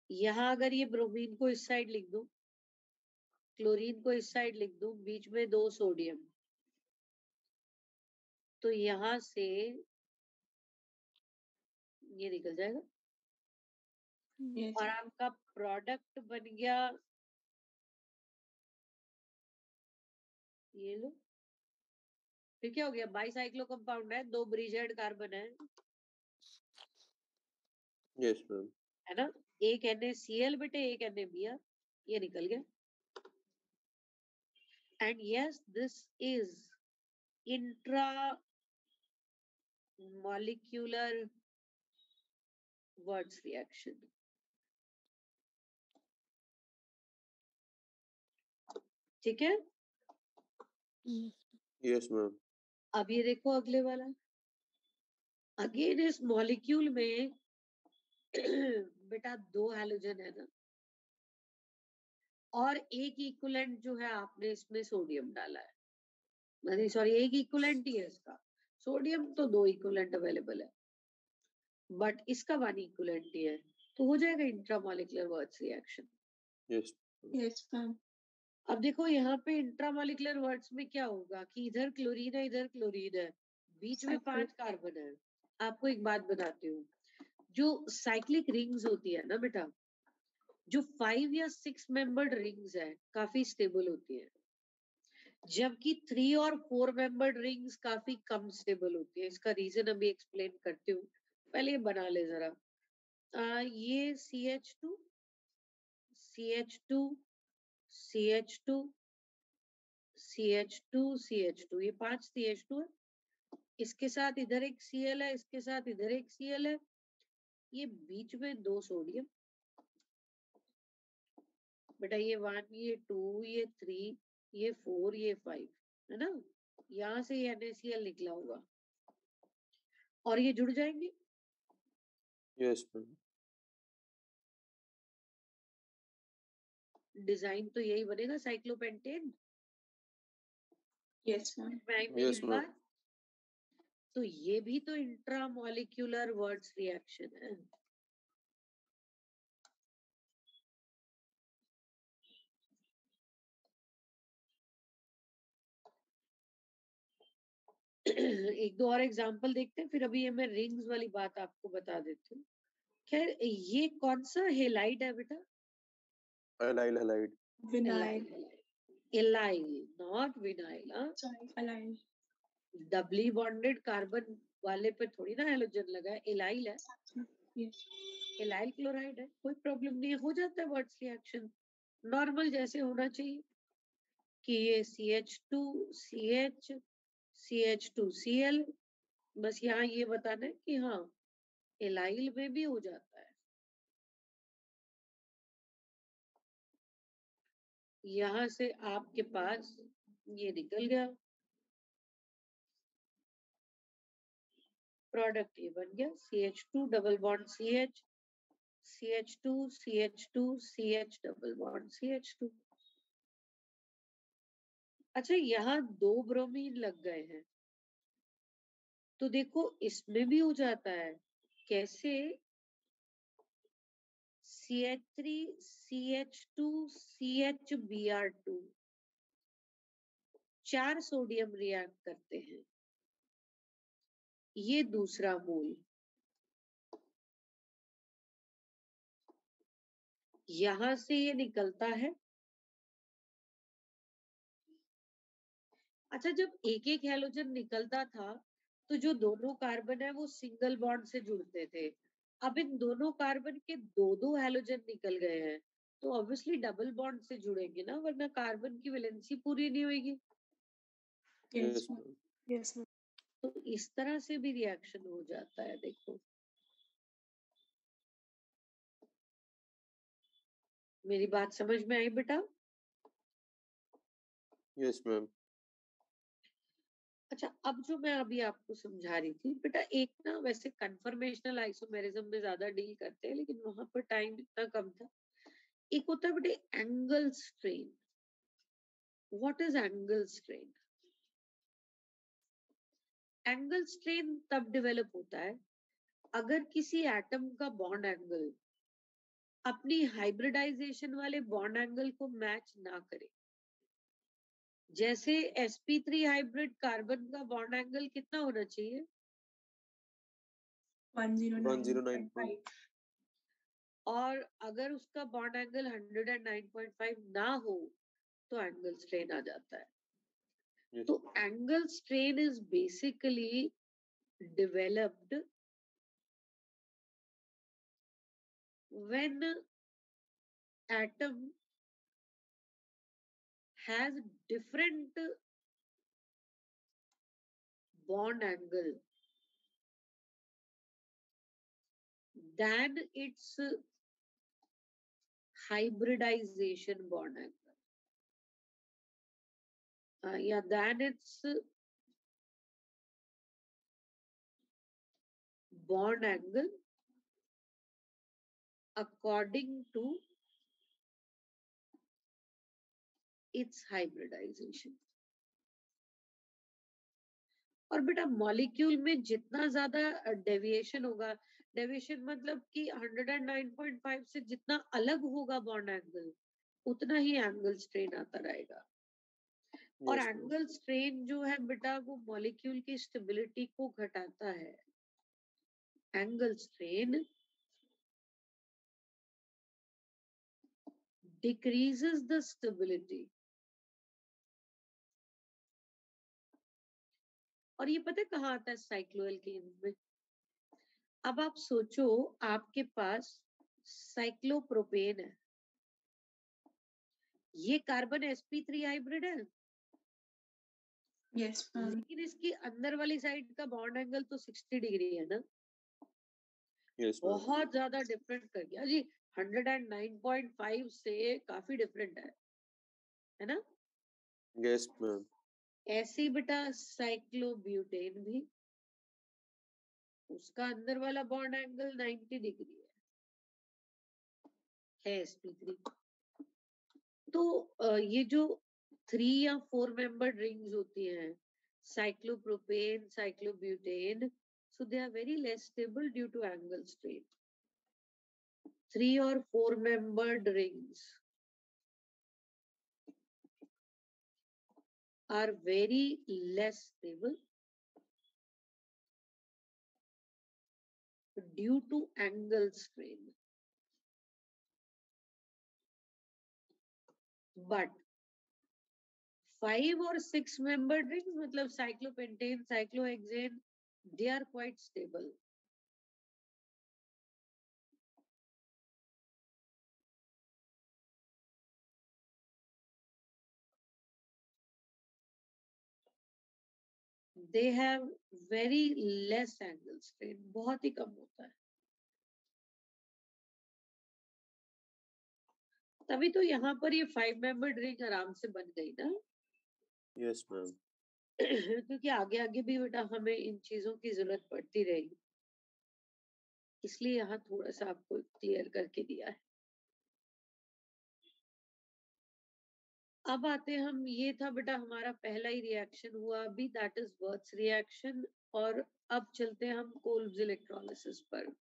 यहाँ अगर ये ब्रोमीन को इस साइड लिख दूं, क्लोरीन को इस साइड लिख दूं, बीच में 2 सोडियम, तो यहां से ये निकल जाएगा और आपका प्रोडक्ट बन गया, ये लो। फिर क्या हो गया, बाईसाइक्लो कंपाउंड है, 2 ब्रिजेड कार्बन है यस मैम। है ना, एक NaCl बेटे एक NaBr, ये निकल गया। And yes this is intra molecular words reaction, ठीक है। Yes ma'am. अब ये देखो अगले वाला, अगेन इस मॉलिक्यूल में बेटा 2 हैलोजन है ना, और एक इक्विवेलेंट जो है आपने इसमें सोडियम डाला है, नहीं सॉरी एक इक्विवेलेंट ही है इसका, सोडियम तो 2 इक्विवेलेंट अवेलेबल है बट इसका 1 इक्विवेलेंट ही है, तो हो जाएगा intramolecular words reaction. Yes. Yes ma'am. अब देखो यहाँ पे इंट्रामॉलिक्यूलर वर्ड्स में क्या होगा कि इधर क्लोरीन है, इधर क्लोरीन है, बीच में 5 कार्बन है। आपको एक बात बताती हूँ, जो साइक्लिक रिंग्स होती है ना बेटा, जो 5 या 6 मेंबर्ड रिंग्स है काफी स्टेबल होती है, जबकि 3 और 4 मेंबर्ड रिंग्स काफी कम स्टेबल होती है। इसका रीजन अभी एक्सप्लेन करती हूँ, पहले ये बना ले जरा। ये CH2 CH2 CH2 CH2 CH2, ये 5 CH2 है, इसके साथ इधर एक Cl है, इसके साथ इधर एक Cl है, ये बीच में 2 सोडियम। बेटा ये 1, ये 2, ये 3, ये 4, ये 5 है ना, यहाँ से ये NaCl निकला होगा और ये जुड़ जाएंगे। Yes, ma'am. डिजाइन तो यही बनेगा cyclopentane. Yes ma'am. Yes, ma'am. तो ये भी तो इंट्रामॉलिक्यूलर वर्ड्स रिएक्शन है। एक दो और एग्जांपल देखते हैं, फिर अभी ये मैं रिंग्स वाली बात आपको बता देती हूँ। खैर ये कौन सा हेलाइड है बेटा? Allyl halide. Vinyl. Allyl, not vinyl. Sorry, allyl. Doubly bonded carbon वाले पे थोड़ी ना हेलोजन लगा है, एलाइल है, यस। एलाइल क्लोराइड है, कोई प्रॉब्लम नहीं है, हो जाता है वर्ड्स रिएक्शन नॉर्मल जैसे होना चाहिए कि ये CH2 CH CH2Cl, बस यहाँ ये बताना है कि हाँ एलाइल में भी हो जाता है। यहाँ से आपके पास ये निकल गया, प्रोडक्ट ये बन गया CH2 double bond CH, CH2 CH2 CH double bond CH2। अच्छा यहाँ 2 ब्रोमीन लग गए हैं, तो देखो इसमें भी हो जाता है, कैसे? CH3 CH2 CHBr2, 4 sodium react करते हैं, ये दूसरा मोल। यहां से ये निकलता है। अच्छा जब एक एक हैलोजन निकलता था तो जो दोनों कार्बन है वो सिंगल बॉन्ड से जुड़ते थे, अब इन दोनों कार्बन के दो दो हैलोजन निकल गए हैं, तो ऑब्वियसली डबल बॉन्ड से जुड़ेंगे ना, वरना कार्बन की वैलेंसी पूरी नहीं होगी। Yes, ma'am. Yes ma'am. तो इस तरह से भी रिएक्शन हो जाता है। देखो मेरी बात समझ में आई बेटा? Yes, ma'am. अच्छा अब जो मैं अभी आपको समझा रही थी बेटा, एक ना वैसे कन्फर्मेशनल आइसोमेरिज्म में ज्यादा डील करते हैं, लेकिन वहां पर टाइम इतना कम था। एक होता है बेटे angle strain. What is angle strain? Angle strain तब डेवलप होता है अगर किसी एटम का बॉन्ड एंगल अपनी हाइब्रिडाइजेशन वाले बॉन्ड एंगल को मैच ना करे। जैसे sp3 हाइब्रिड कार्बन का बॉन्ड एंगल कितना होना चाहिए? 109.5। और अगर उसका बॉन्ड एंगल 109.5 ना हो तो एंगल स्ट्रेन आ जाता है। Yes. तो angle strain is basically developed when atom has different bond angle than its hybridization bond angle, yeah, than its bond angle according to its hybridization. और बेटा मॉलिक्यूल में जितना ज्यादा डेविएशन होगा, डेविएशन मतलब कि 109.5 से जितना अलग होगा बॉन्ड एंगल, उतना ही एंगल स्ट्रेन आता रहेगा। और Yes, ma'am. एंगल स्ट्रेन जो है बेटा वो मॉलिक्यूल की स्टेबिलिटी को घटाता है। Angle strain decreases the stability। और ये पता है कहाँ आता है? साइक्लोएल्केन में। अब आप सोचो आपके पास साइक्लोप्रोपेन है, ये कार्बन sp3 हाइब्रिड है, Yes, ma'am. लेकिन इसकी अंदर वाली साइड का बॉन्ड एंगल तो 60 डिग्री है ना, Yes, ma'am. बहुत ज्यादा डिफरेंट कर गया जी। 109.5 से काफी डिफरेंट है ना? Yes, ma'am. ऐसे ही बेटा साइक्लोब्यूटेन भी, उसका अंदर वाला बॉन्ड एंगल 90 डिग्री है sp3। तो ये जो 3 या 4 मेंबर्ड रिंग्स होती हैं, cyclopropane, cyclobutane, so they are very less stable due to angle strain। 3 or 4 membered rings are very less stable due to angle strain। But 5 or 6 membered rings, मतलब cyclopentane, cyclohexane, they are quite stable। They have very less angle strain, बहुत ही कम होता है। तभी तो यहाँ पर ये 5 membered ring आराम से बन गई ना। Yes, ma'am. क्योंकि आगे आगे भी बेटा हमें इन चीजों की जरूरत पड़ती रहेगी, इसलिए यहाँ थोड़ा सा आपको क्लियर करके दिया है। अब आते हैं हम, ये था बेटा हमारा पहला ही रिएक्शन हुआ अभी, दैट इज वर्ट्स रिएक्शन। और अब चलते हैं हम कोल्ब्स इलेक्ट्रोलिसिस पर।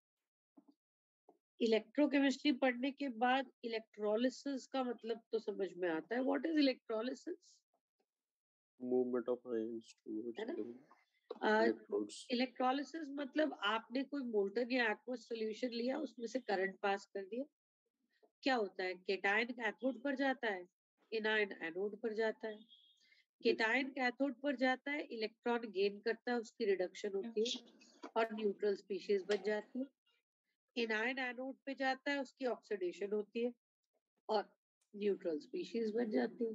इलेक्ट्रोकेमिस्ट्री पढ़ने के बाद इलेक्ट्रोलिसिस का मतलब तो समझ में आता है। What is electrolysis? Movement of ions towards है ना? the electrodes. इलेक्ट्रोलिसिस मतलब आपने कोई मोल्टन या एक्वस सॉल्यूशन लिया, उसमें से करंट पास कर दिया। क्या होता है? केटायन कैथोड पर जाता है, एनायन एनोड पर जाता है। केटायन कैथोड पर जाता है, इलेक्ट्रॉन गेन करता है, उसकी रिडक्शन होती है और न्यूट्रल स्पीशीज बन जाती है। एनायन एनोड पे जाता है, उसकी ऑक्सीडेशन होती है और न्यूट्रल स्पीशीज बन जाती है।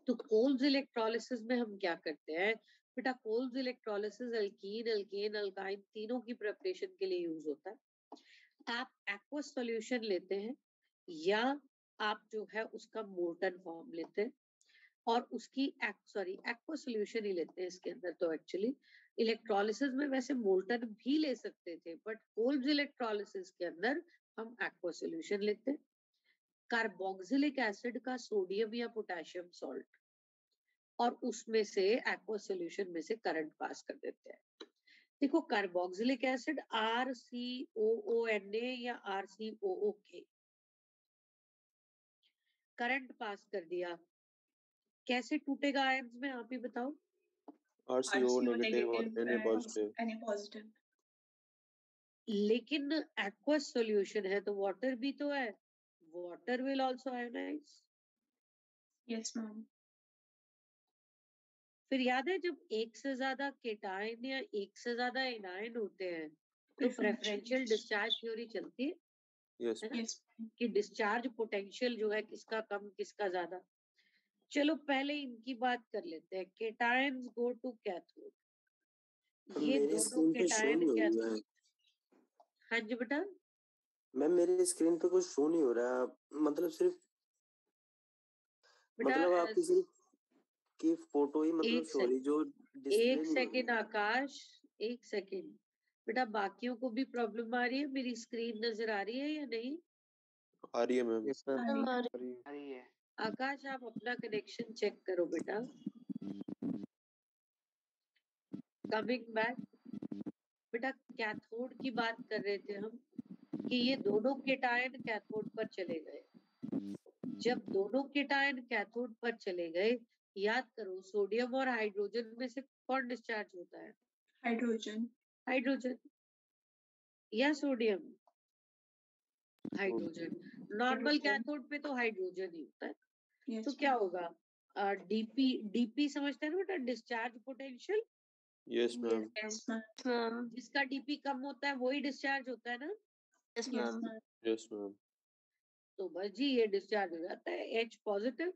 तो कोल्ब्स इलेक्ट्रोलिसिस में हम क्या करते हैं बेटा? Kolbe's electrolysis alkyne, alkane, alkyne तीनों की प्रिपरेशन के लिए यूज होता है। आप एक्वस सॉल्यूशन लेते हैं या आप जो है उसका मोल्टन फॉर्म लेते हैं और उसकी एक्वस सॉल्यूशन ही लेते हैं इसके अंदर। तो एक्चुअली इलेक्ट्रोलिसिस में वैसे मोल्टन भी ले सकते थे, बट कोल्ब्स इलेक्ट्रोलिसिस के अंदर हम एक्वस सॉल्यूशन लेते हैं। कार्बोक्सिलिक एसिड का सोडियम या पोटेशियम सॉल्ट, और उसमें से एक्वस सॉल्यूशन में से करंट पास कर देते हैं। देखो कार्बोक्सिलिक एसिड RCOONA या RCOOK, करंट पास कर दिया, कैसे टूटेगा आयंस में आप ही बताओ? RCO negative और negative Na and positive. Na positive. लेकिन एक्वस सॉल्यूशन है तो वाटर भी तो है, water will also ionise. Yes, ma'am. फिर याद है जब एक से ज्यादा केटायन या एक से ज्यादा एनायन होते हैं तो प्रेफरेंशियल डिस्चार्ज थ्योरी चलती है, Yes, है ना? Yes, ma'am. कि डिस्चार्ज पोटेंशियल जो है किसका कम किसका ज्यादा। चलो पहले इनकी बात कर लेते हैं। केटायंस गो टू कैथोड, ये मेरे दोनों स्क्रीन पे शो केटायन नहीं हो रहा कैथोड। है। हाँ जी बेटा, मैम मेरे स्क्रीन पे कुछ शो नहीं हो रहा, मतलब सिर्फ बेटा मतलब आपकी सिर्फ की फोटो ही मतलब एक शो हो रही, जो डिस्प्ले एक नहीं हो सेकेंड रही। आकाश, एक सेकेंड बेटा। बाकियों को भी प्रॉब्लम आ रही है? मेरी स्क्रीन नजर आ रही है या नहीं? आ रही है मैम। Yes, ma'am. Sorry. आ रही है। आकाश आप अपना कनेक्शन चेक करो बेटा। कमिंग बैक, बेटा कैथोड की बात कर रहे थे हम कि ये दोनों केटायन कैथोड पर चले गए। जब दोनों केटायन कैथोड पर चले गए, याद करो सोडियम और हाइड्रोजन में से कौन डिस्चार्ज होता है? हाइड्रोजन। हाइड्रोजन या सोडियम? हाइड्रोजन। नॉर्मल कैथोड पे तो हाइड्रोजन ही होता है। Yes, तो ma'am. क्या होगा? डीपी समझते हैं ना बेटा, discharge potential. Yes ma'am. Yes, ma'am. Ma'am जिसका डीपी कम होता है वही डिस्चार्ज होता है ना। Yes Yes, ma'am ma'am. Yes ma'am. तो बस जी ये डिस्चार्ज हो जाता है H पॉजिटिव।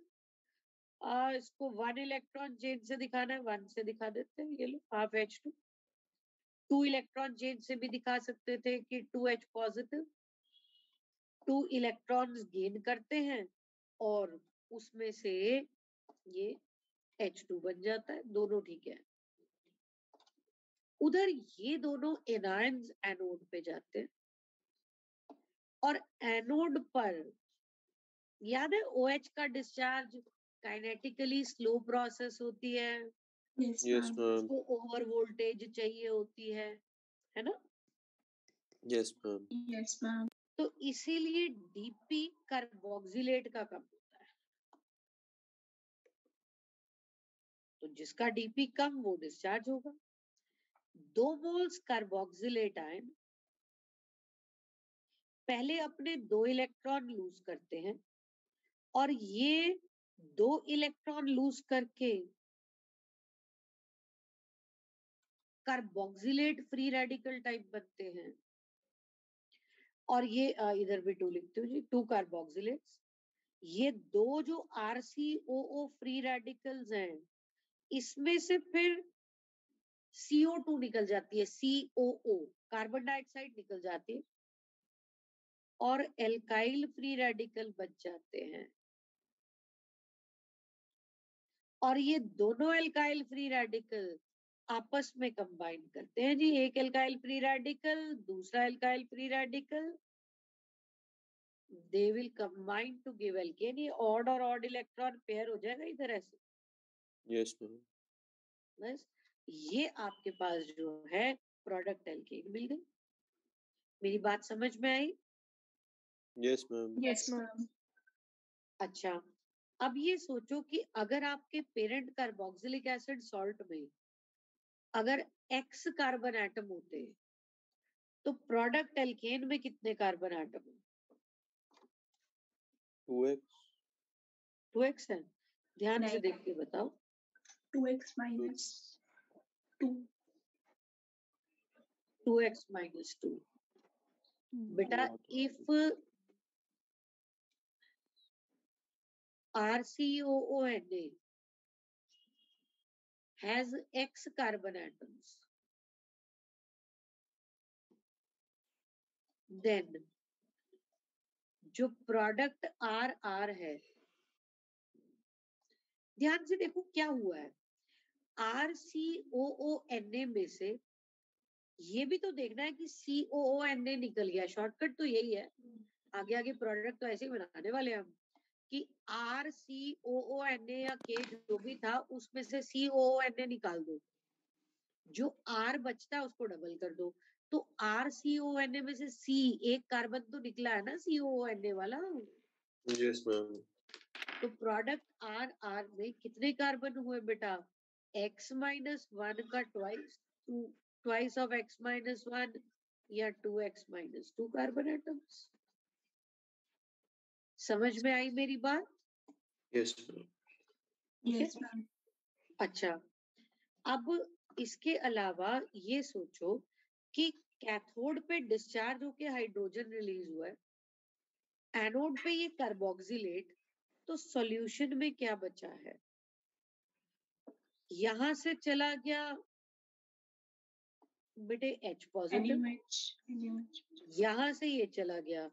इसको 1 इलेक्ट्रॉन चेंज से दिखाना है, 1 से दिखा देते हैं, ये लो हाफ H2। 2 इलेक्ट्रॉन चेंज से भी दिखा सकते थे कि 2H पॉजिटिव। 2 इलेक्ट्रॉन्स गेन करते हैं और उसमें से ये H2 बन जाता है, दोनों ठीक है। उधर ये दोनों एनायंस एनोड पे जाते हैं और एनोड पर याद है OH का डिस्चार्ज काइनेटिकली स्लो प्रोसेस होती है, Yes, यस ma'am. मैम। उसको ओवर वोल्टेज चाहिए होती है ना। Yes ma'am. Yes, ma'am. तो इसीलिए डीपी कार्बोक्सिलेट का कम होता है। तो जिसका डीपी कम वो डिस्चार्ज होगा। 2 मोल्स कार्बोक्सिलेट आयन पहले अपने 2 इलेक्ट्रॉन लूज करते हैं और ये 2 इलेक्ट्रॉन लूज करके कार्बोक्सिलेट फ्री रेडिकल टाइप बनते हैं। और ये इधर भी 2 लिखते हो जी, 2 कार्बोक्सिलेट्स। ये दो जो RCOO फ्री रेडिकल्स हैं, इसमें से फिर CO2 निकल जाती है, COO कार्बन डाइऑक्साइड निकल जाती है और एल्काइल फ्री रेडिकल बच जाते हैं। और ये दोनों एल्काइल फ्री रेडिकल आपस में कंबाइन करते हैं जी, एक एल्काइल फ्री रेडिकल दूसरा alkyl free radical, they will combine to give alkane. ये ऑड और ऑड इलेक्ट्रॉन पेयर हो जाएगा इधर ऐसे। Yes ma'am. बस ये आपके पास जो है प्रोडक्ट एल्केन मिल गई। मेरी बात समझ में आई? Yes ma'am. Yes, ma'am. अच्छा, अब ये सोचो कि अगर आपके पेरेंट कार्बोक्सिलिक एसिड सॉल्ट में अगर X कार्बन एटम होते तो प्रोडक्ट एल्केन में कितने कार्बन एटम? 2x 2x है। ध्यान से नहीं। देख के बताओ। 2x minus 2. 2x minus 2 बेटा, if RCOONA has X carbon atoms, then जो प्रोडक्ट RR है, ध्यान से देखो क्या हुआ है। RCOONA में से ये भी तो देखना है कि COONA निकल गया, शॉर्टकट तो यही है। आगे आगे प्रोडक्ट तो ऐसे ही बनाने वाले हैं हम कि RCOONA या K जो भी था उसमें से COONA निकाल दो, जो R बचता है उसको डबल कर दो। तो RCONA में से C एक कार्बन तो निकला है ना, COONA वाला। Yes ma'am. तो प्रोडक्ट RR में कितने कार्बन हुए बेटा? X minus 1 का ट्वाइस ऑफ X minus 1 या 2X minus 2 कार्बन एटम्स। समझ में आई मेरी बात? Yes ma'am. Yes, ma'am. अच्छा, अब इसके अलावा ये सोचो कि कैथोड पे डिस्चार्ज होके हाइड्रोजन रिलीज हुआ है, एनोड पे ये कार्बोक्सिलेट, तो सॉल्यूशन में क्या बचा है? यहां से चला गया बेटे H पॉजिटिव, NaOH. यहां से ये चला गया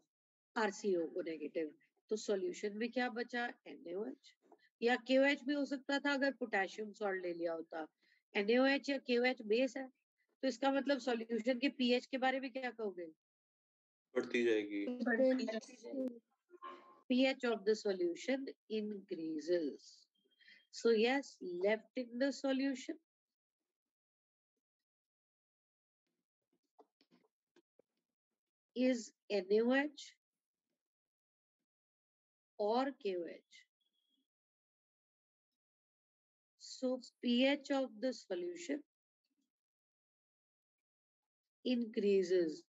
RCO नेगेटिव, तो सॉल्यूशन में क्या बचा? NaOH या KOH भी हो सकता था अगर पोटेशियम सॉल्ट ले लिया होता। NaOH या KOH बेस है, तो इसका मतलब सॉल्यूशन के pH के बारे में क्या कहोगे? बढ़ती जाएगी। बढ़ती जाएगी. pH of the solution increases. So yes, left in the solution is NaOH or KOH. So pH of the solution increases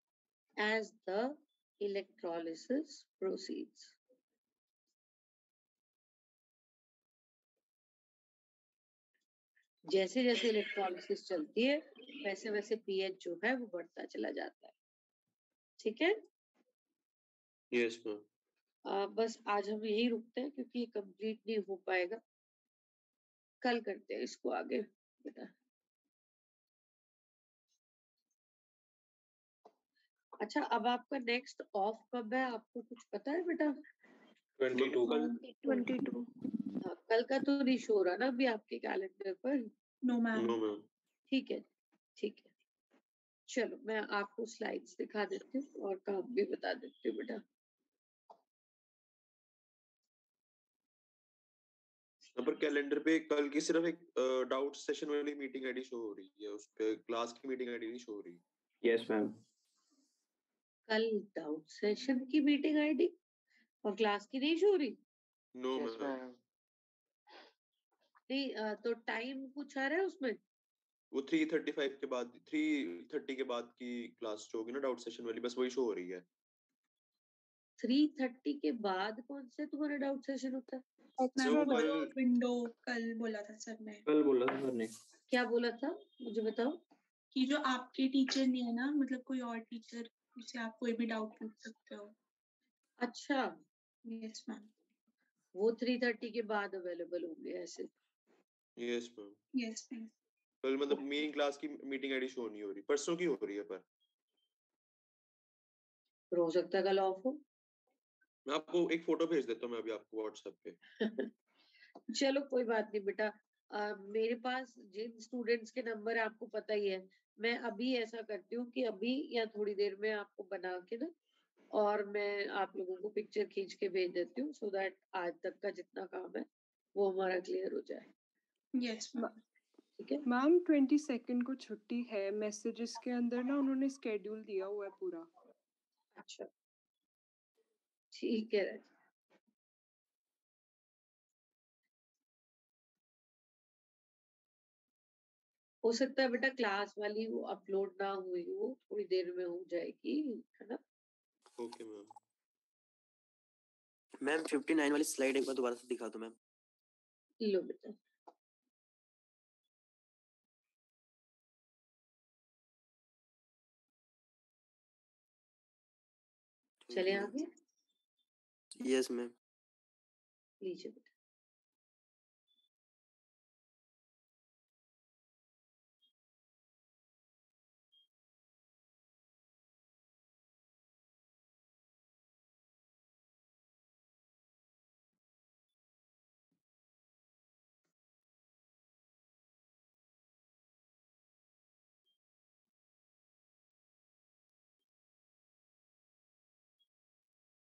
as the electrolysis proceeds. जैसे जैसे इलेक्ट्रोलिसिस चलती है वैसे वैसे पीएच जो है वो बढ़ता चला जाता है. ठीक है. Yes ma'am. बस आज हम यही रुकते हैं क्योंकि ये कंप्लीट नहीं हो पाएगा. कल करते हैं इसको आगे बेटा. अच्छा, अब आपका नेक्स्ट ऑफ कब है, आपको कुछ पता है बेटा? 22 कल. 22. हाँ, कल का तो नहीं शो रहा ना अभी आपके कैलेंडर पर. No ma'am. No ma'am. ठीक है, ठीक है. चलो मैं आपको स्लाइड्स दिखा देती हूँ और काम भी बता देती हूँ बेटा. यहाँ पर कैलेंडर पे कल की सिर्फ एक डाउट सेशन वाली मीटिंग आईडी शो हो रही है, उस पे क्लास की मीटिंग आईडी नहीं शो हो रही. Yes ma'am. कल डाउट सेशन की मीटिंग आईडी और क्लास की नहीं शो हो रही. No yes ma'am. मैम. नहीं तो टाइम कुछ आ रहा है उसमें. वो 3:35 के बाद 3:30 के बाद की क्लास जो होगी ना डाउट सेशन वाली, बस वही शो हो रही है. 3:30 के बाद कौन से तुम्हारा डाउट सेशन होता है? मैम जो वो कल विंडो कल बोला था सर ने कल बोला था सर ने. क्या बोला था मुझे बताओ. कि जो आपके टीचर नहीं है ना, मतलब कोई और टीचर, उससे आप कोई भी डाउट पूछ सकते हो. अच्छा, यस मैम. वो 3:30 के बाद अवेलेबल होंगे ऐसे. Yes ma'am. Yes ma'am. कल मतलब मेन क्लास की मीटिंग आईडी शो नहीं हो रही, परसों की हो रही है. पर फिर हो सकता है कल ऑफ हो. मैं आपको एक फोटो भेज देता हूँ मैं अभी आपको व्हाट्सएप पे. चलो कोई बात नहीं बेटा. मेरे पास जिन स्टूडेंट्स के नंबर आपको पता ही है, मैं अभी ऐसा करती हूँ कि अभी या थोड़ी देर में आपको बना के ना और मैं आप लोगों को पिक्चर खींच के भेज देती हूँ सो दैट आज तक का जितना काम है वो हमारा क्लियर हो जाए. Yes ma'am. ठीक है. मैम 22 को छुट्टी है. मैसेजेस के अंदर ना उन्होंने स्केड्यूल दिया हुआ है पूरा. अच्छा, ठीक है राज. हो सकता है बेटा क्लास वाली वो अपलोड ना हुई हो, थोड़ी देर में हो जाएगी, है ना. Okay ma'am. मैम 59 वाली स्लाइड एक बार दोबारा से दिखा दो मैम. लो बेटा. चले आगे. Yes ma'am. लीजिए बेटा.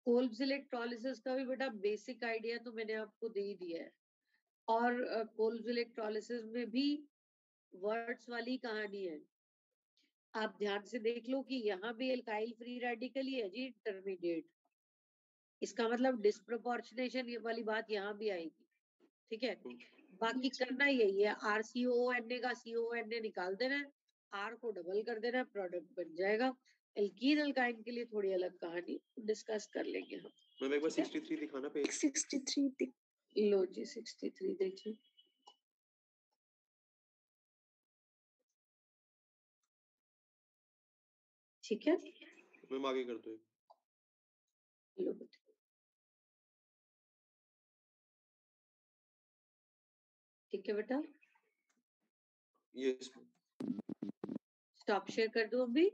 कोल्ब्स इलेक्ट्रोलिसिस का भी बेटा बेसिक आइडिया तो मैंने आपको दे ही दिया है. और कोल्ब्स इलेक्ट्रोलिसिस में भी वर्ड्स वाली कहानी है. आप ध्यान से देख लो कि यहाँ भी एल्काइल फ्री रेडिकल ही है जी, इंटरमीडिएट. इसका मतलब डिस्प्रोपोर्शनेशन वाली बात यहाँ भी आएगी. ठीक है. बाकी करना यही है, RCOONA का CONA निकाल देना है, R को डबल कर देना है, प्रोडक्ट बन जाएगा. एल्कीन अल्काइन के लिए थोड़ी अलग कहानी डिस्कस कर लेंगे हम. मैम एक बार 63 दिखाना पेज. 63 दिख. लो जी 63 देखिए. ठीक है. मैम आगे कर दो. लो बेटा. ठीक है बेटा. यस. स्टॉप शेयर कर दो अभी.